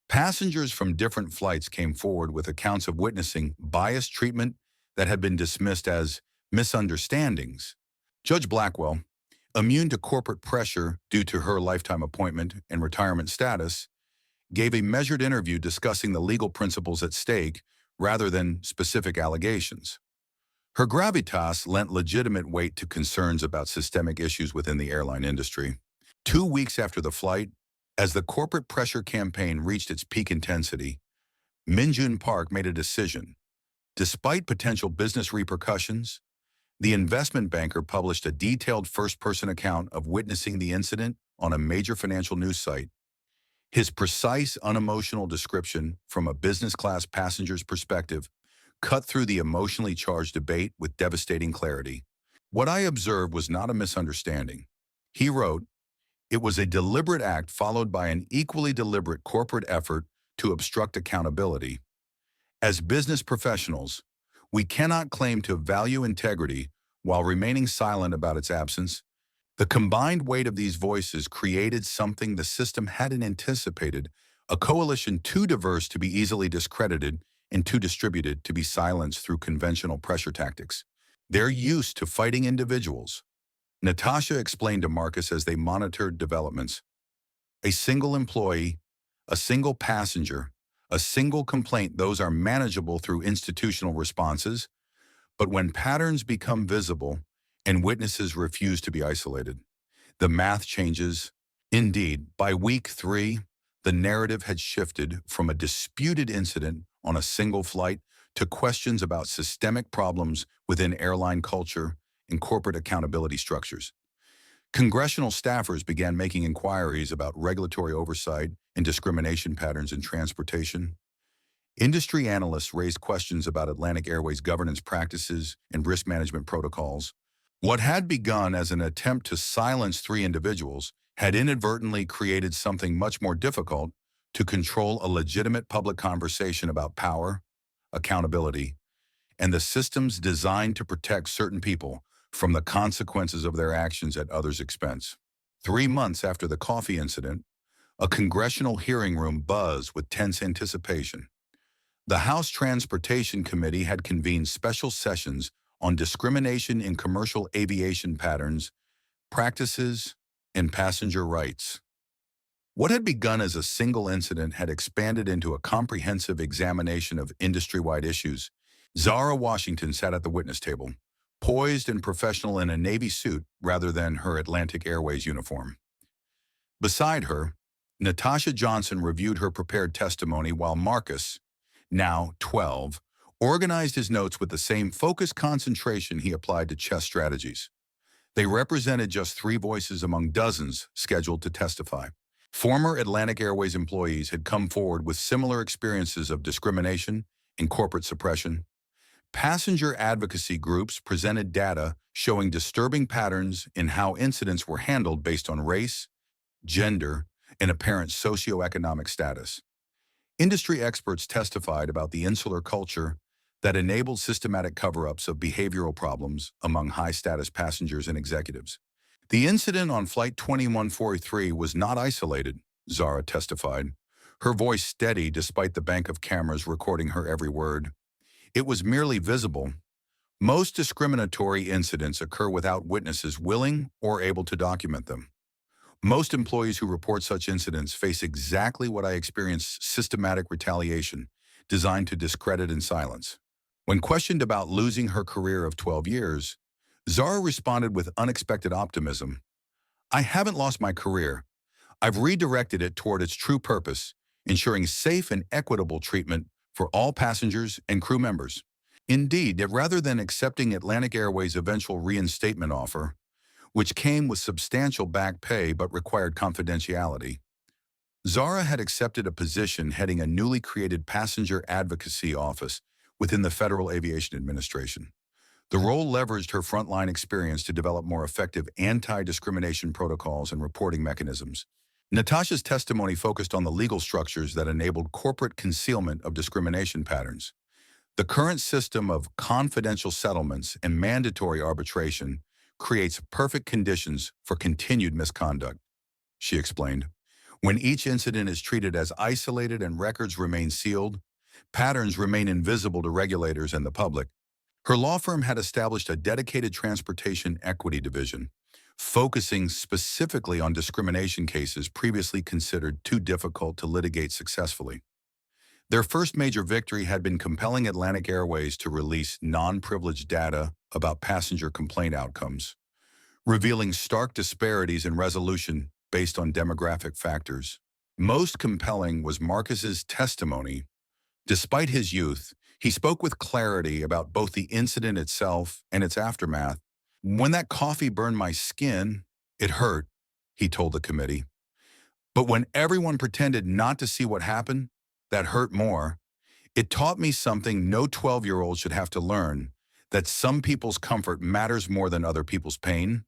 Passengers from different flights came forward with accounts of witnessing biased treatment that had been dismissed as misunderstandings. Judge Blackwell, immune to corporate pressure due to her lifetime appointment and retirement status, gave a measured interview discussing the legal principles at stake rather than specific allegations. Her gravitas lent legitimate weight to concerns about systemic issues within the airline industry. 2 weeks after the flight, as the corporate pressure campaign reached its peak intensity, Minjun Park made a decision. Despite potential business repercussions, the investment banker published a detailed first-person account of witnessing the incident on a major financial news site. His precise, unemotional description from a business-class passenger's perspective cut through the emotionally charged debate with devastating clarity. What I observed was not a misunderstanding. He wrote, "It was a deliberate act followed by an equally deliberate corporate effort to obstruct accountability. As business professionals, we cannot claim to value integrity while remaining silent about its absence. The combined weight of these voices created something the system hadn't anticipated, a coalition too diverse to be easily discredited and too distributed to be silenced through conventional pressure tactics. They're used to fighting individuals." Natasha explained to Marcus as they monitored developments. A single employee, a single passenger, a single complaint, those are manageable through institutional responses. But when patterns become visible and witnesses refuse to be isolated, the math changes. Indeed, by week 3, the narrative had shifted from a disputed incident on a single flight to questions about systemic problems within airline culture and corporate accountability structures. Congressional staffers began making inquiries about regulatory oversight and discrimination patterns in transportation. Industry analysts raised questions about Atlantic Airways governance practices and risk management protocols. What had begun as an attempt to silence 3 individuals had inadvertently created something much more difficult: to control a legitimate public conversation about power, accountability, and the systems designed to protect certain people from the consequences of their actions at others' expense. 3 months after the coffee incident, a congressional hearing room buzzed with tense anticipation. The House Transportation Committee had convened special sessions on discrimination in commercial aviation patterns, practices, and passenger rights. What had begun as a single incident had expanded into a comprehensive examination of industry-wide issues. Zara Washington sat at the witness table, poised and professional in a Navy suit rather than her Atlantic Airways uniform. Beside her, Natasha Johnson reviewed her prepared testimony while Marcus, now 12, organized his notes with the same focused concentration he applied to chess strategies. They represented just 3 voices among dozens scheduled to testify. Former Atlantic Airways employees had come forward with similar experiences of discrimination and corporate suppression. Passenger advocacy groups presented data showing disturbing patterns in how incidents were handled based on race, gender, and apparent socioeconomic status. Industry experts testified about the insular culture that enabled systematic cover-ups of behavioral problems among high-status passengers and executives. The incident on Flight 2143 was not isolated, Zara testified, her voice steady despite the bank of cameras recording her every word. It was merely visible. Most discriminatory incidents occur without witnesses willing or able to document them. Most employees who report such incidents face exactly what I experienced: systematic retaliation, designed to discredit and silence. When questioned about losing her career of 12 years, Zara responded with unexpected optimism. I haven't lost my career. I've redirected it toward its true purpose, ensuring safe and equitable treatment for all passengers and crew members. Indeed, rather than accepting Atlantic Airways' eventual reinstatement offer, which came with substantial back pay but required confidentiality, Zara had accepted a position heading a newly created passenger advocacy office within the Federal Aviation Administration. The role leveraged her frontline experience to develop more effective anti-discrimination protocols and reporting mechanisms. Natasha's testimony focused on the legal structures that enabled corporate concealment of discrimination patterns. The current system of confidential settlements and mandatory arbitration creates perfect conditions for continued misconduct, she explained. When each incident is treated as isolated and records remain sealed, patterns remain invisible to regulators and the public. Her law firm had established a dedicated transportation equity division, focusing specifically on discrimination cases previously considered too difficult to litigate successfully. Their first major victory had been compelling Atlantic Airways to release non-privileged data about passenger complaint outcomes, revealing stark disparities in resolution based on demographic factors. Most compelling was Marcus's testimony. Despite his youth, he spoke with clarity about both the incident itself and its aftermath. When that coffee burned my skin, it hurt, he told the committee. But when everyone pretended not to see what happened, that hurt more. It taught me something no 12-year-old should have to learn, that some people's comfort matters more than other people's pain.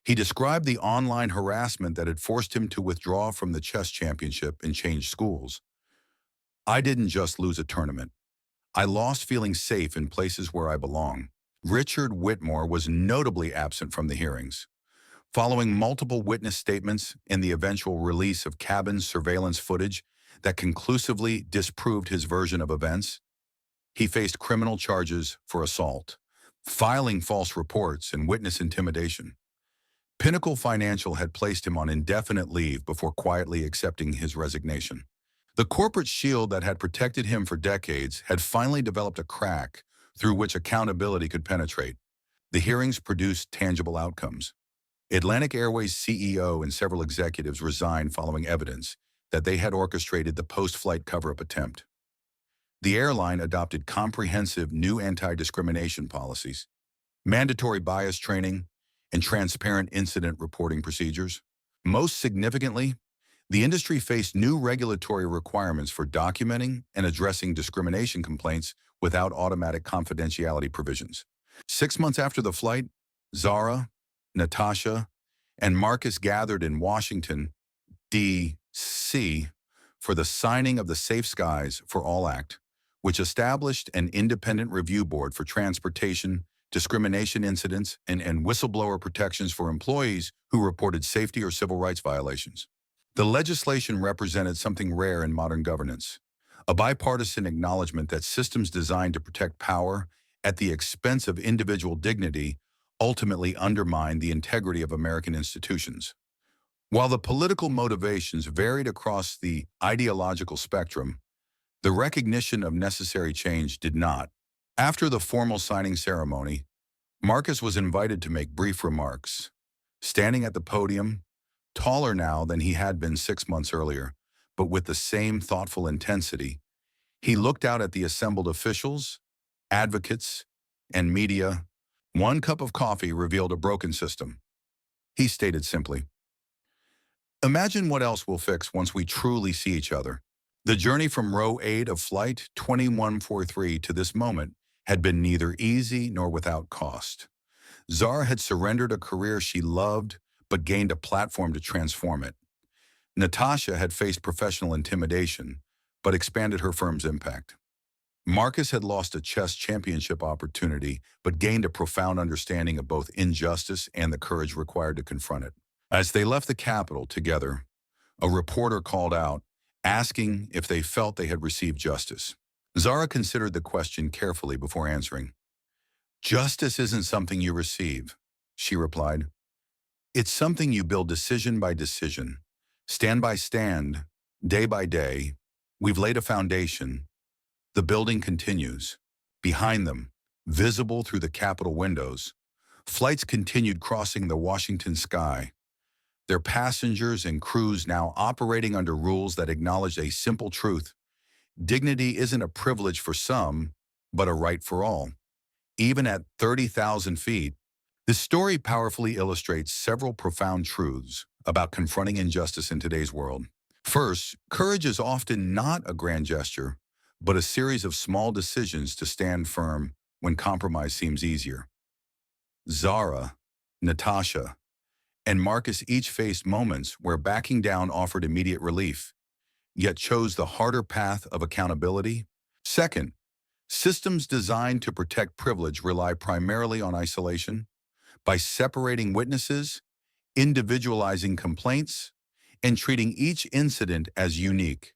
He described the online harassment that had forced him to withdraw from the chess championship and change schools. I didn't just lose a tournament. I lost feeling safe in places where I belong. Richard Whitmore was notably absent from the hearings. Following multiple witness statements and the eventual release of cabin surveillance footage that conclusively disproved his version of events, he faced criminal charges for assault, filing false reports, and witness intimidation. Pinnacle Financial had placed him on indefinite leave before quietly accepting his resignation. The corporate shield that had protected him for decades had finally developed a crack through which accountability could penetrate. The hearings produced tangible outcomes. Atlantic Airways' CEO and several executives resigned following evidence that they had orchestrated the post-flight cover-up attempt. The airline adopted comprehensive new anti-discrimination policies, mandatory bias training, and transparent incident reporting procedures. Most significantly, the industry faced new regulatory requirements for documenting and addressing discrimination complaints without automatic confidentiality provisions. 6 months after the flight, Zara, Natasha, and Marcus gathered in Washington, D.C. for the signing of the Safe Skies for All Act, which established an independent review board for transportation, discrimination incidents, and whistleblower protections for employees who reported safety or civil rights violations. The legislation represented something rare in modern governance, a bipartisan acknowledgement that systems designed to protect power at the expense of individual dignity ultimately undermine the integrity of American institutions. While the political motivations varied across the ideological spectrum, the recognition of necessary change did not. After the formal signing ceremony, Marcus was invited to make brief remarks. Standing at the podium, taller now than he had been 6 months earlier, but with the same thoughtful intensity, he looked out at the assembled officials, advocates, and media. One cup of coffee revealed a broken system. He stated simply, "Imagine what else we'll fix once we truly see each other." The journey from row 8 of Flight 2143 to this moment had been neither easy nor without cost. Zara had surrendered a career she loved, but gained a platform to transform it. Natasha had faced professional intimidation, but expanded her firm's impact. Marcus had lost a chess championship opportunity, but gained a profound understanding of both injustice and the courage required to confront it. As they left the Capitol together, a reporter called out, asking if they felt they had received justice. Zara considered the question carefully before answering. "Justice isn't something you receive," she replied. "It's something you build decision by decision, stand by stand, day by day. We've laid a foundation. The building continues. Behind them, visible through the Capitol windows, flights continued crossing the Washington sky, their passengers and crews now operating under rules that acknowledge a simple truth. Dignity isn't a privilege for some, but a right for all. Even at 30,000 feet, this story powerfully illustrates several profound truths about confronting injustice in today's world. First, courage is often not a grand gesture, but a series of small decisions to stand firm when compromise seems easier. Zara, Natasha, and Marcus each faced moments where backing down offered immediate relief, yet chose the harder path of accountability. Second, systems designed to protect privilege rely primarily on isolation. By separating witnesses, individualizing complaints, and treating each incident as unique,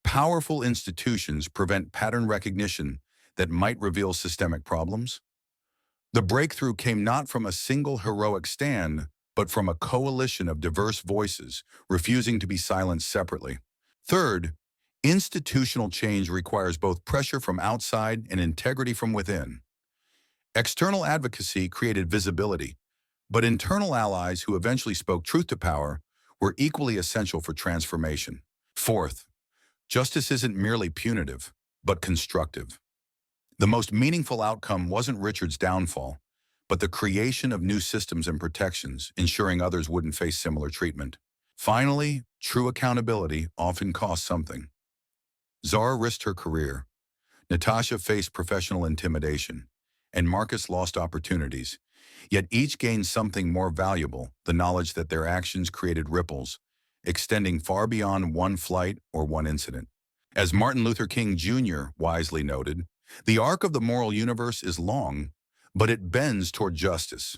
powerful institutions prevent pattern recognition that might reveal systemic problems. The breakthrough came not from a single heroic stand, but from a coalition of diverse voices refusing to be silenced separately. Third, institutional change requires both pressure from outside and integrity from within. External advocacy created visibility, but internal allies who eventually spoke truth to power were equally essential for transformation. Fourth, justice isn't merely punitive, but constructive. The most meaningful outcome wasn't Richard's downfall, but the creation of new systems and protections, ensuring others wouldn't face similar treatment. Finally, true accountability often costs something. Zara risked her career, Natasha faced professional intimidation, and Marcus lost opportunities. Yet each gained something more valuable, the knowledge that their actions created ripples, extending far beyond one flight or one incident. As Martin Luther King Jr. wisely noted, the arc of the moral universe is long, but it bends toward justice.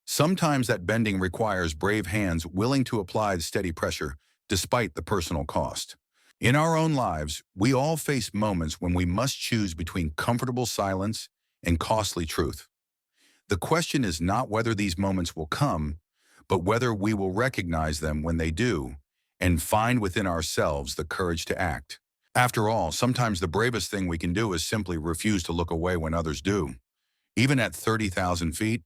Sometimes that bending requires brave hands willing to apply the steady pressure despite the personal cost. In our own lives, we all face moments when we must choose between comfortable silence and costly truth. The question is not whether these moments will come, but whether we will recognize them when they do and find within ourselves the courage to act. After all, sometimes the bravest thing we can do is simply refuse to look away when others do. Even at 30,000 feet,